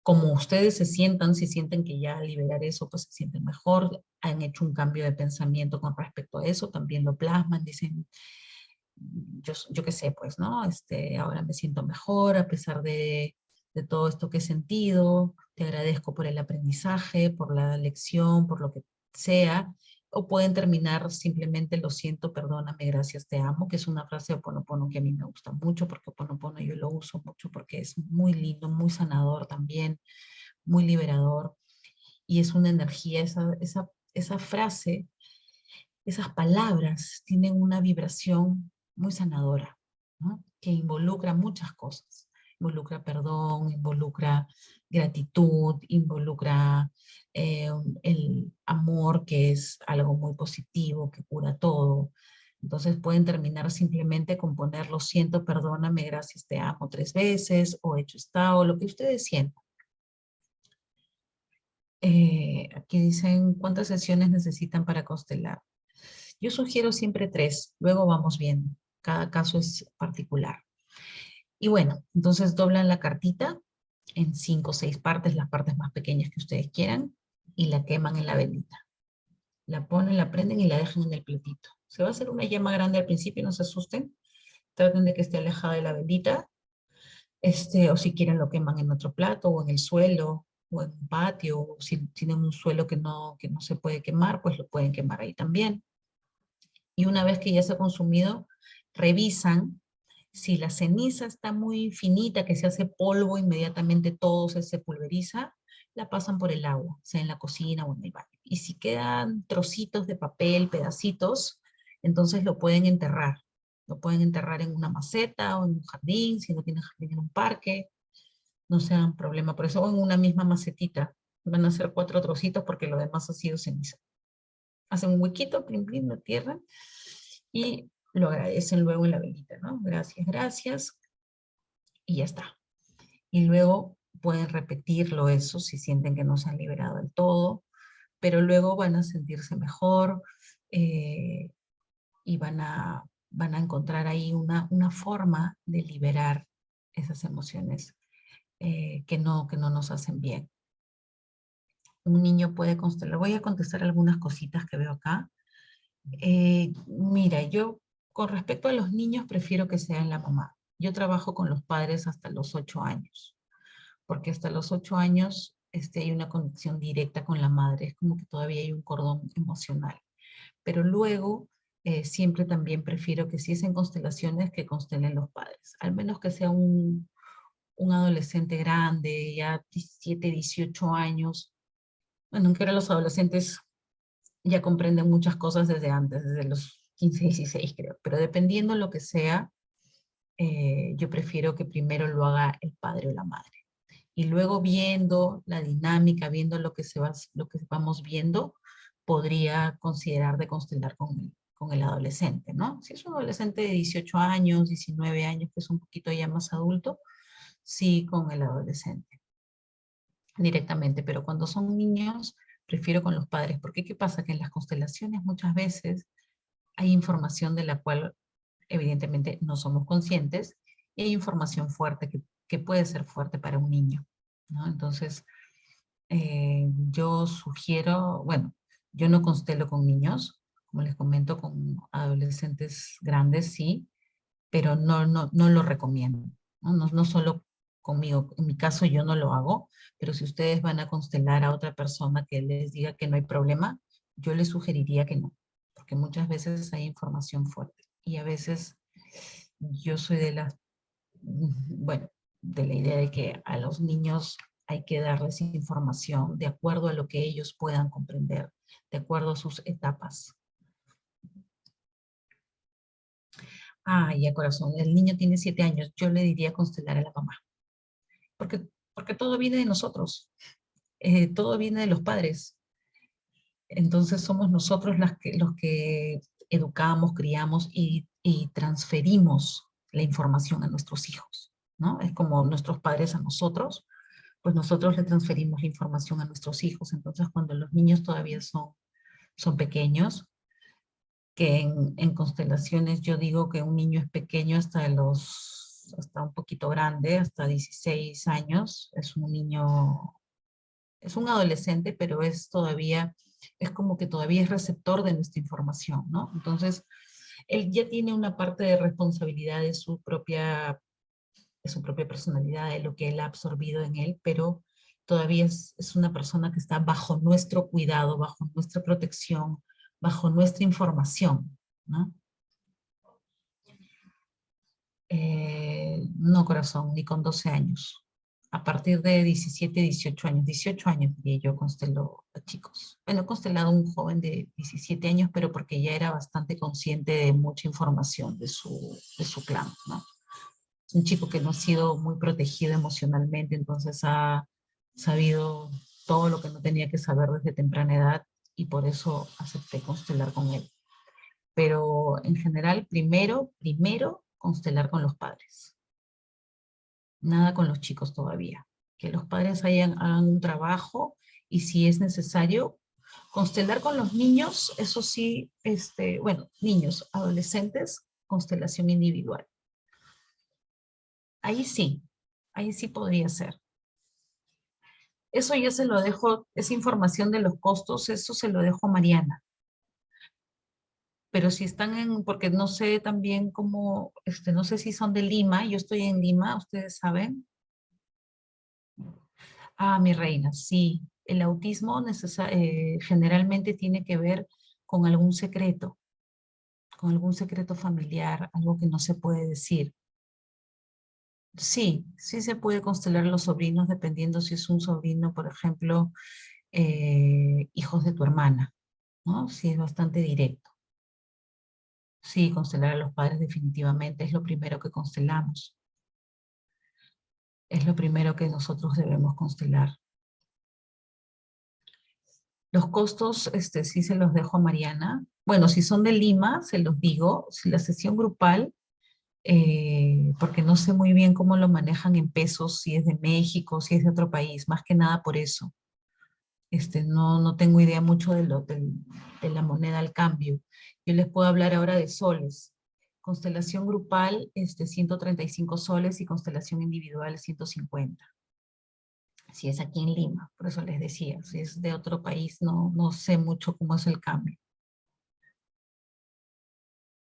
como ustedes se sientan, si sienten que ya al liberar eso, pues se sienten mejor, han hecho un cambio de pensamiento con respecto a eso, también lo plasman, dicen, yo qué sé, pues, ¿no? Ahora me siento mejor a pesar de todo esto que he sentido, te agradezco por el aprendizaje, por la lección, por lo que sea, o pueden terminar simplemente lo siento, perdóname, gracias, te amo, que es una frase de Ho'oponopono que a mí me gusta mucho, porque Ho'oponopono yo lo uso mucho porque es muy lindo, muy sanador también, muy liberador, y es una energía, esa frase, esas palabras tienen una vibración muy sanadora, ¿no? Que involucra muchas cosas. Involucra perdón, involucra gratitud, involucra el amor, que es algo muy positivo, que cura todo. Entonces pueden terminar simplemente con poner lo siento, perdóname, gracias, te amo 3 veces, o hecho está, o lo que ustedes sientan. Aquí dicen, ¿cuántas sesiones necesitan para constelar? Yo sugiero siempre 3, luego vamos viendo. Cada caso es particular. Y bueno, entonces doblan la cartita en 5 o 6 partes, las partes más pequeñas que ustedes quieran, y la queman en la velita. La ponen, la prenden y la dejan en el platito. Se va a hacer una llama grande al principio, no se asusten. Traten de que esté alejada de la velita. O si quieren lo queman en otro plato, o en el suelo, o en un patio, o si tienen un suelo que no se puede quemar, pues lo pueden quemar ahí también. Y una vez que ya se ha consumido, revisan si la ceniza está muy finita, que se hace polvo, inmediatamente todo se pulveriza, la pasan por el agua, sea en la cocina o en el baño. Y si quedan trocitos de papel, pedacitos, entonces lo pueden enterrar. Lo pueden enterrar en una maceta o en un jardín, si no tienen jardín en un parque, no sean problema por eso, o en una misma macetita. Van a hacer 4 trocitos porque lo demás ha sido ceniza. Hacen un huequito, plim, plim, lo tierran y lo agradecen luego en la velita, ¿no? Gracias, gracias, y ya está. Y luego pueden repetirlo eso si sienten que no se han liberado del todo, pero luego van a sentirse mejor eh, y van a encontrar ahí una forma de liberar esas emociones que no nos hacen bien. Un niño puede constelar. Voy a contestar algunas cositas que veo acá. Mira, yo con respecto a los niños prefiero que sean la mamá. Yo trabajo con los padres hasta los 8 años, porque hasta los 8 años hay una conexión directa con la madre, es como que todavía hay un cordón emocional. Pero luego siempre también prefiero que si es en constelaciones, que constelen los padres, al menos que sea un adolescente grande, ya 17, 18 años. Bueno, aunque ahora los adolescentes ya comprenden muchas cosas desde antes, desde los 15, 16 creo, pero dependiendo lo que sea, yo prefiero que primero lo haga el padre o la madre. Y luego viendo la dinámica, viendo lo que vamos viendo, podría considerar de constelar con el adolescente, ¿no? Si es un adolescente de 18 años, 19 años, que es un poquito ya más adulto, sí con el adolescente directamente, pero cuando son niños, prefiero con los padres, porque ¿qué pasa? Que en las constelaciones muchas veces hay información de la cual evidentemente no somos conscientes, y hay información fuerte que puede ser fuerte para un niño, ¿no? Entonces, yo sugiero, bueno, yo no constelo con niños, como les comento, con adolescentes grandes sí, pero no lo recomiendo, ¿no? No solo conmigo. En mi caso yo no lo hago, pero si ustedes van a constelar a otra persona que les diga que no hay problema, yo les sugeriría que no, porque muchas veces hay información fuerte. Y a veces yo soy de las, bueno, de la idea de que a los niños hay que darles información de acuerdo a lo que ellos puedan comprender, de acuerdo a sus etapas. Ah, ya corazón, el niño tiene 7 años, yo le diría constelar a la mamá. Porque todo viene de nosotros, todo viene de los padres. Entonces somos nosotros los que educamos, criamos y transferimos la información a nuestros hijos, ¿no? Es como nuestros padres a nosotros, pues nosotros le transferimos la información a nuestros hijos. Entonces cuando los niños todavía son pequeños, que en constelaciones yo digo que un niño es pequeño hasta un poquito grande, hasta 16 años, es un niño, es un adolescente, pero es como que todavía es receptor de nuestra información, ¿no? Entonces, él ya tiene una parte de responsabilidad de su propia personalidad, de lo que él ha absorbido en él, pero todavía es una persona que está bajo nuestro cuidado, bajo nuestra protección, bajo nuestra información, ¿no? No, corazón, ni con 12 años. A partir de 17, 18 años. 18 años diría yo constelo a chicos. Bueno, he constelado a un joven de 17 años, pero porque ya era bastante consciente de mucha información de su clan, ¿no? Es un chico que no ha sido muy protegido emocionalmente, entonces ha sabido todo lo que no tenía que saber desde temprana edad y por eso acepté constelar con él. Pero en general, primero constelar con los padres. Nada con los chicos todavía. Que los padres hagan un trabajo y si es necesario, constelar con los niños, eso sí, bueno, niños, adolescentes, constelación individual. Ahí sí podría ser. Eso ya se lo dejo, esa información de los costos, eso se lo dejo a Mariana. Pero si están porque no sé también cómo, no sé si son de Lima, yo estoy en Lima, ustedes saben. Ah, mi reina, sí. El autismo generalmente tiene que ver con algún secreto familiar, algo que no se puede decir. Sí, sí se puede constelar a los sobrinos dependiendo si es un sobrino, por ejemplo, hijos de tu hermana, ¿no? Sí, es bastante directo. Sí, constelar a los padres definitivamente es lo primero que constelamos. Es lo primero que nosotros debemos constelar. Los costos, sí se los dejo a Mariana. Bueno, si son de Lima, se los digo. Si la sesión grupal, porque no sé muy bien cómo lo manejan en pesos, si es de México, si es de otro país, más que nada por eso. No tengo idea mucho de la moneda al cambio. Yo les puedo hablar ahora de soles. Constelación grupal, 135 soles y constelación individual, 150. Si es aquí en Lima, por eso les decía, si es de otro país, no sé mucho cómo es el cambio.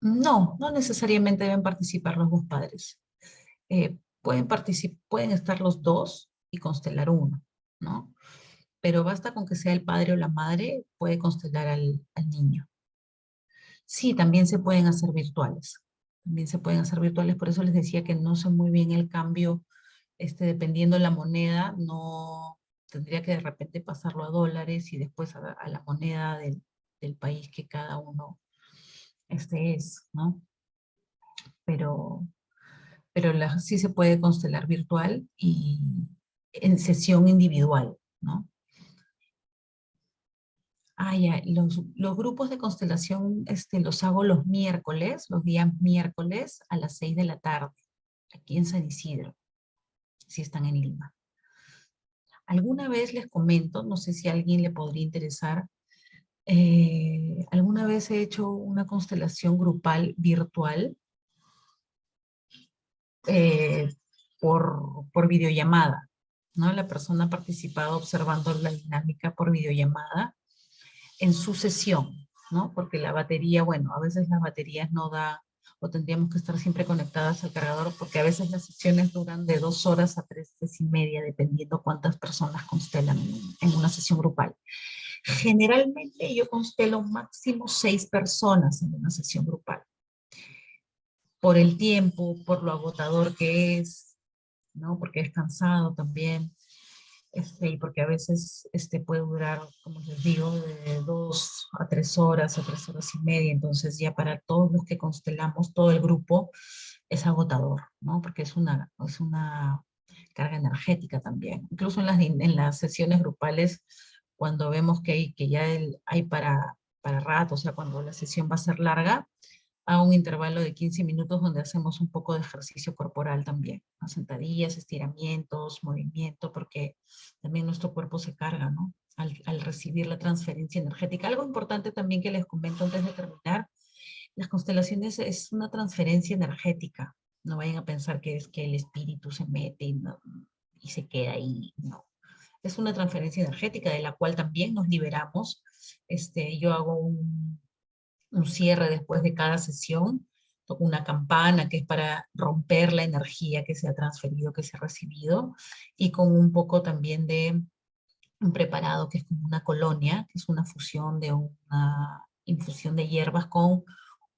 No necesariamente deben participar los dos padres. Pueden estar los dos y constelar uno, ¿no? Pero basta con que sea el padre o la madre, puede constelar al niño. Sí, también se pueden hacer virtuales. También se pueden hacer virtuales, por eso les decía que no sé muy bien el cambio, dependiendo de la moneda, no tendría que de repente pasarlo a dólares y después a la moneda del país que cada uno es, ¿no? Pero sí se puede constelar virtual y en sesión individual, ¿no? Ah, ya, los grupos de constelación los hago los días miércoles a las 6 de la tarde, aquí en San Isidro, si están en Lima. Alguna vez les comento, no sé si a alguien le podría interesar, alguna vez he hecho una constelación grupal virtual eh, por videollamada, ¿no? La persona ha participado observando la dinámica por videollamada en su sesión, ¿no? Porque la batería, bueno, a veces las baterías no da, o tendríamos que estar siempre conectadas al cargador, porque a veces las sesiones duran de 2 horas a 3 horas y media, dependiendo cuántas personas constelan en una sesión grupal. Generalmente yo constelo máximo 6 personas en una sesión grupal. Por el tiempo, por lo agotador que es, ¿no? Porque es cansado también. Y porque a veces puede durar, como les digo, de 2 a 3 horas, a 3 horas y media. Entonces ya para todos los que constelamos, todo el grupo, es agotador, ¿no? Porque es una carga energética también. Incluso en las sesiones grupales, cuando vemos que ya hay para rato, o sea, cuando la sesión va a ser larga, a un intervalo de 15 minutos donde hacemos un poco de ejercicio corporal también, ¿no? Sentadillas, estiramientos, movimiento, porque también nuestro cuerpo se carga, ¿no? Al recibir la transferencia energética. Algo importante también que les comento antes de terminar, las constelaciones es una transferencia energética. No vayan a pensar que es que el espíritu se mete y se queda ahí, no. Es una transferencia energética de la cual también nos liberamos. Yo hago un cierre después de cada sesión, toco una campana que es para romper la energía que se ha transferido, que se ha recibido, y con un poco también de un preparado que es como una colonia, que es una fusión de una infusión de hierbas con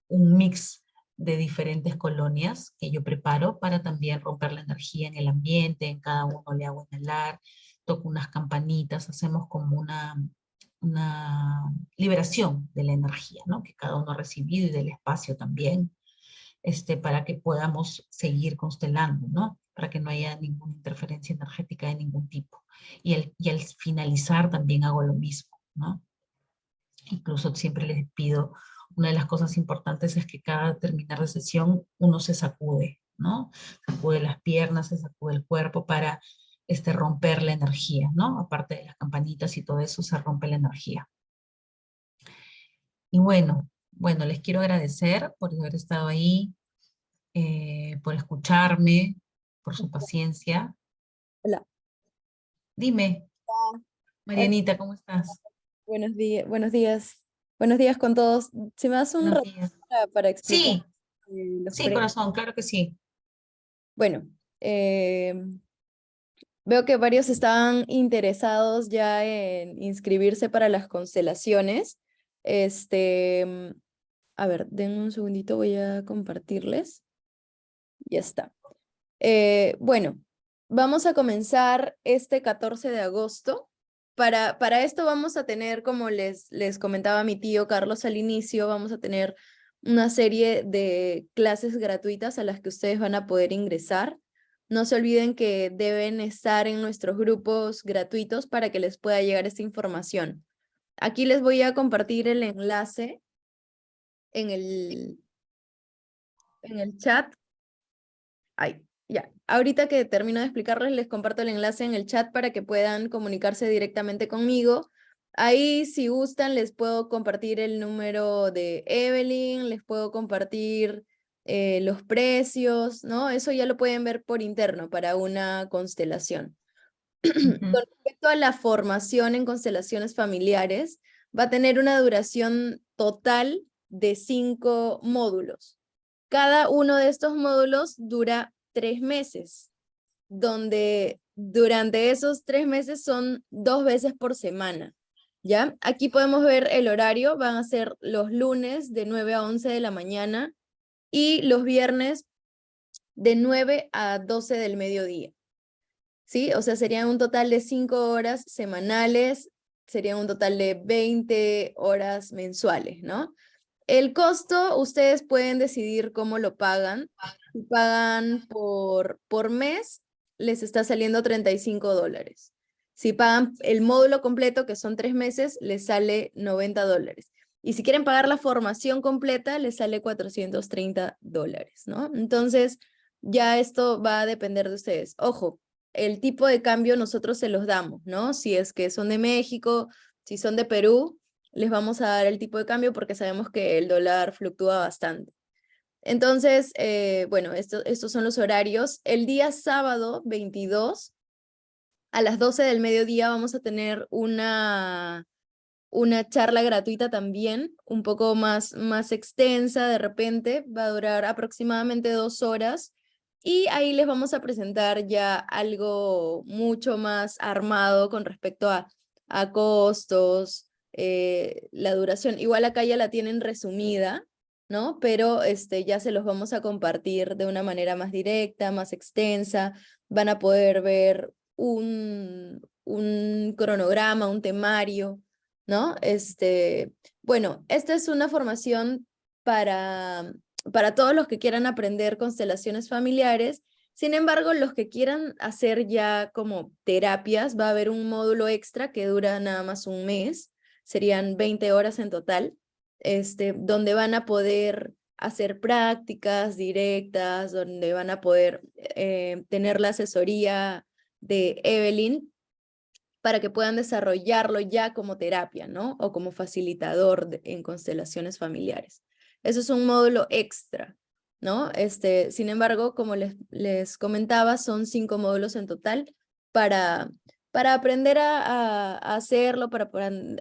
un mix de diferentes colonias que yo preparo para también romper la energía en el ambiente, en cada uno le hago inhalar, toco unas campanitas, hacemos como una liberación de la energía, ¿no? Que cada uno ha recibido y del espacio también, para que podamos seguir constelando, ¿no? Para que no haya ninguna interferencia energética de ningún tipo. Y al finalizar también hago lo mismo, ¿no? Incluso siempre les pido, una de las cosas importantes es que cada terminar de sesión uno se sacude, ¿no? Sacude las piernas, se sacude el cuerpo para romper la energía, ¿no? Aparte de las campanitas y todo eso, se rompe la energía. Y bueno, les quiero agradecer por haber estado ahí, por escucharme, por su paciencia. Hola. Dime, Hola. Marianita, ¿cómo estás? Buenos días, buenos días. Buenos días con todos. ¿Se me das un Buenos rato días. para explicar Sí, los sí, premios? corazón, claro que sí. Bueno, veo que varios estaban interesados ya en inscribirse para las constelaciones. A ver, denme un segundito, voy a compartirles. Ya está. Bueno, vamos a comenzar este 14 de agosto. Para esto vamos a tener, como les comentaba mi tío Carlos al inicio, vamos a tener una serie de clases gratuitas a las que ustedes van a poder ingresar. No se olviden que deben estar en nuestros grupos gratuitos para que les pueda llegar esta información. Aquí les voy a compartir el enlace en el chat. Ay, ya. Ahorita que termino de explicarles, les comparto el enlace en el chat para que puedan comunicarse directamente conmigo. Ahí, si gustan, les puedo compartir el número de Evelyn, les puedo compartir los precios, ¿no? Eso ya lo pueden ver por interno para una constelación. Ujú. Con respecto a la formación en constelaciones familiares, va a tener una duración total de 5 módulos. Cada uno de estos módulos dura 3 meses, donde durante esos 3 meses son 2 veces por semana. ¿Ya? Aquí podemos ver el horario, van a ser los lunes de 9 a 11 de la mañana y los viernes de 9 a 12 del mediodía. ¿Sí? O sea, serían un total de 5 horas semanales, serían un total de 20 horas mensuales, ¿no? El costo, ustedes pueden decidir cómo lo pagan. Si pagan por mes, les está saliendo $35. Si pagan el módulo completo, que son 3 meses, les sale $90. Y si quieren pagar la formación completa, les sale $430, ¿no? Entonces, ya esto va a depender de ustedes. Ojo, el tipo de cambio nosotros se los damos, ¿no? Si es que son de México, si son de Perú, les vamos a dar el tipo de cambio porque sabemos que el dólar fluctúa bastante. Entonces, bueno, estos son los horarios. El día sábado 22 a las 12 del mediodía vamos a tener una una charla gratuita también, un poco más extensa de repente, va a durar aproximadamente 2 horas, y ahí les vamos a presentar ya algo mucho más armado con respecto a costos, la duración. Igual acá ya la tienen resumida, ¿no? Pero ya se los vamos a compartir de una manera más directa, más extensa. Van a poder ver un cronograma, un temario, ¿no? Bueno, esta es una formación para todos los que quieran aprender constelaciones familiares. Sin embargo, los que quieran hacer ya como terapias, va a haber un módulo extra que dura nada más un mes, serían 20 horas en total, donde van a poder hacer prácticas directas, donde van a poder tener la asesoría de Evelyn para que puedan desarrollarlo ya como terapia, ¿no? O como facilitador en constelaciones familiares. Eso es un módulo extra, ¿no? Sin embargo, como les comentaba, son 5 módulos en total para aprender a hacerlo, para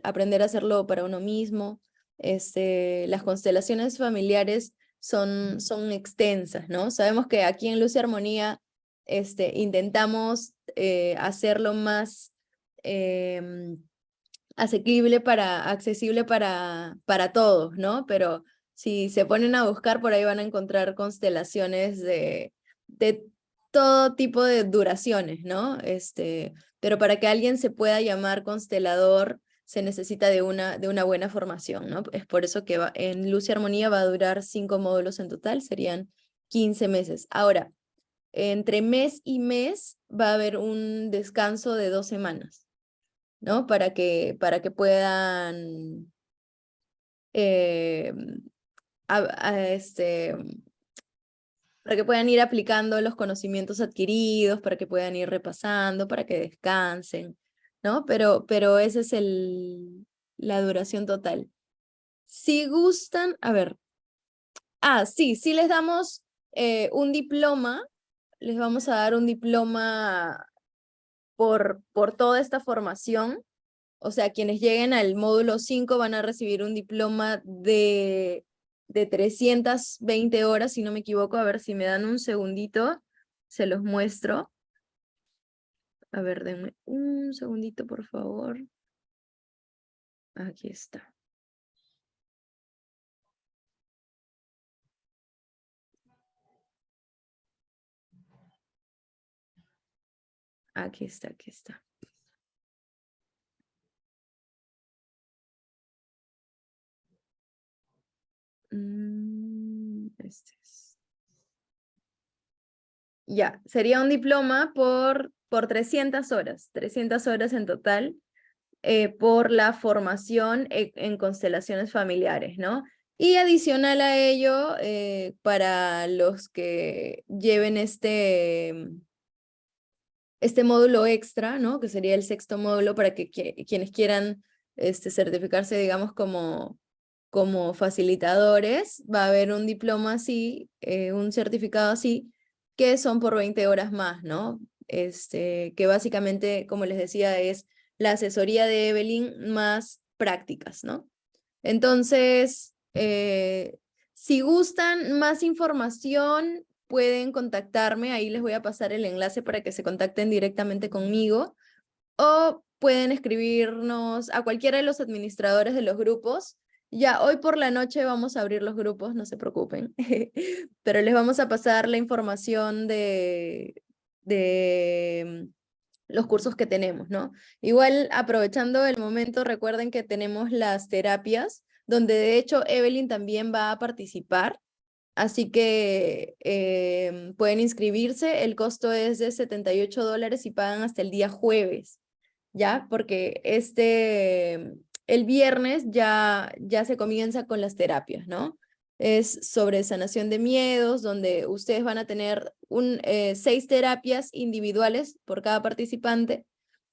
aprender a hacerlo para uno mismo. Las constelaciones familiares son extensas, ¿no? Sabemos que aquí en Luz y Armonía intentamos hacerlo más accesible para todos, ¿no? Pero si se ponen a buscar, por ahí van a encontrar constelaciones de todo tipo de duraciones, ¿no? Pero para que alguien se pueda llamar constelador, se necesita de una buena formación, ¿no? Es por eso que en Luz y Armonía va a durar 5 módulos en total, serían 15 meses. Ahora, entre mes y mes va a haber un descanso de 2 semanas, ¿no? Para que puedan para que puedan ir aplicando los conocimientos adquiridos, para que puedan ir repasando, para que descansen, ¿no? Pero esa es la duración total. Si gustan, a ver, sí les damos un diploma, les vamos a dar un diploma por toda esta formación. O sea, quienes lleguen al módulo 5 van a recibir un diploma de 320 horas, si no me equivoco. A ver si me dan un segundito, se los muestro. A ver, denme un segundito, por favor. Aquí está. Aquí está, aquí está. Este es. Ya, sería un diploma por 300 horas en total, por la formación en constelaciones familiares, ¿no? Y adicional a ello, para los que lleven este módulo extra, ¿no? Que sería el 6º módulo para que quienes quieran certificarse, digamos, como facilitadores, va a haber un diploma así, un certificado así, que son por 20 horas más, ¿no? Que básicamente, como les decía, es la asesoría de Evelyn más prácticas, ¿no? Entonces, si gustan más información, pueden contactarme, ahí les voy a pasar el enlace para que se contacten directamente conmigo, o pueden escribirnos a cualquiera de los administradores de los grupos. Ya hoy por la noche vamos a abrir los grupos, no se preocupen, pero les vamos a pasar la información de los cursos que tenemos, ¿no? Igual, aprovechando el momento, recuerden que tenemos las terapias, donde de hecho Evelyn también va a participar, así que pueden inscribirse. El costo es de $78 y pagan hasta el día jueves, ¿ya? Porque el viernes ya se comienza con las terapias, ¿no? Es sobre sanación de miedos, donde ustedes van a tener 6 terapias individuales por cada participante,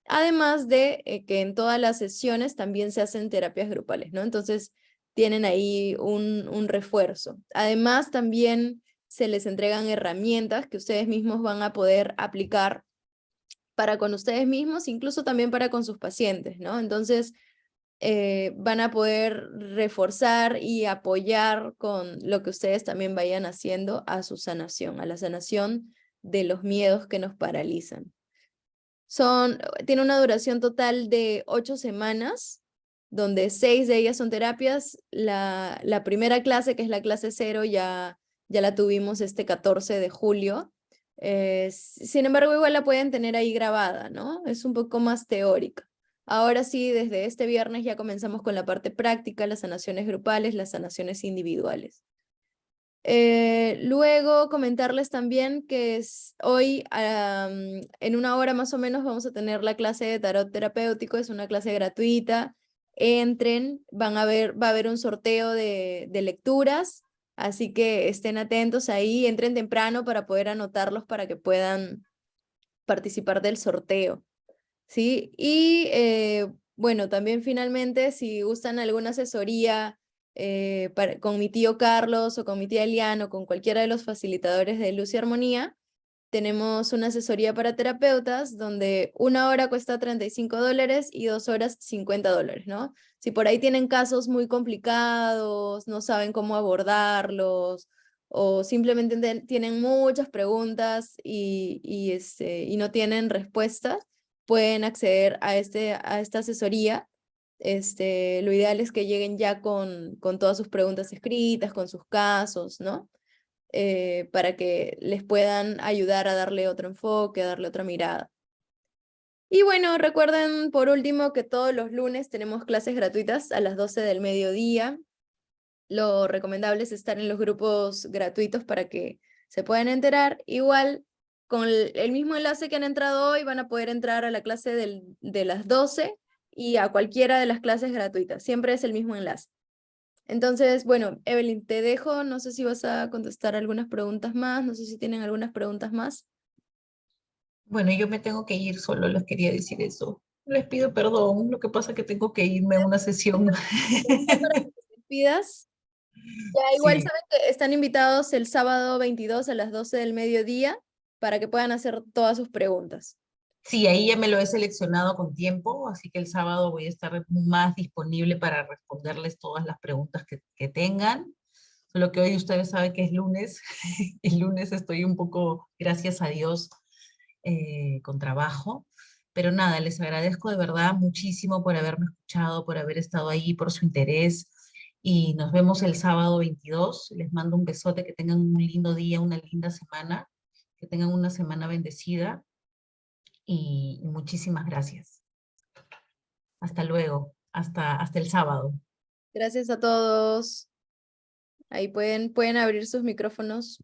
además de que en todas las sesiones también se hacen terapias grupales, ¿no? Entonces tienen ahí un refuerzo. Además también se les entregan herramientas que ustedes mismos van a poder aplicar para con ustedes mismos, incluso también para con sus pacientes, ¿no? Entonces, van a poder reforzar y apoyar con lo que ustedes también vayan haciendo a su sanación, a la sanación de los miedos que nos paralizan. Tiene una duración total de 8 semanas, donde 6 de ellas son terapias. La primera clase, que es la clase 0, ya la tuvimos este 14 de julio. Sin embargo, igual la pueden tener ahí grabada, ¿no? Es un poco más teórica. Ahora sí, desde este viernes ya comenzamos con la parte práctica, las sanaciones grupales, las sanaciones individuales. Luego comentarles también que hoy en 1 hora más o menos vamos a tener la clase de tarot terapéutico. Es una clase gratuita. Entren, va a haber un sorteo de lecturas, así que estén atentos ahí, entren temprano para poder anotarlos para que puedan participar del sorteo, ¿sí? Y bueno, también finalmente, si gustan alguna asesoría con mi tío Carlos o con mi tía Eliana o con cualquiera de los facilitadores de Luz y Armonía, tenemos una asesoría para terapeutas donde 1 hora cuesta $35 y 2 horas $50, ¿no? Si por ahí tienen casos muy complicados, no saben cómo abordarlos, o simplemente tienen muchas preguntas y no tienen respuestas, pueden acceder a esta asesoría. Lo ideal es que lleguen ya con todas sus preguntas escritas, con sus casos, ¿no? Para que les puedan ayudar a darle otro enfoque, a darle otra mirada. Y bueno, recuerden por último que todos los lunes tenemos clases gratuitas a las 12 del mediodía. Lo recomendable es estar en los grupos gratuitos para que se puedan enterar. Igual, con el mismo enlace que han entrado hoy, van a poder entrar a la clase de las 12 y a cualquiera de las clases gratuitas. Siempre es el mismo enlace. Entonces, bueno, Evelyn, te dejo. No sé si vas a contestar algunas preguntas más. No sé si tienen algunas preguntas más. Bueno, yo me tengo que ir, solo les quería decir eso. Les pido perdón, lo que pasa es que tengo que irme a una sesión. Para que te despidas. Ya igual Sí, saben que están invitados el sábado 22 a las 12 del mediodía para que puedan hacer todas sus preguntas. sí, ahí ya me lo he seleccionado con tiempo, así que el sábado voy a estar más disponible para responderles todas las preguntas que tengan. Solo que hoy ustedes saben que es lunes. El lunes estoy un poco, gracias a Dios, con trabajo. Pero nada, les agradezco de verdad muchísimo por haberme escuchado, por haber estado ahí, por su interés. Y nos vemos el sábado 22. Les mando un besote, que tengan un lindo día, una linda semana, que tengan una semana bendecida. Y muchísimas gracias. Hasta luego, hasta el sábado. Gracias a todos. Ahí pueden abrir sus micrófonos.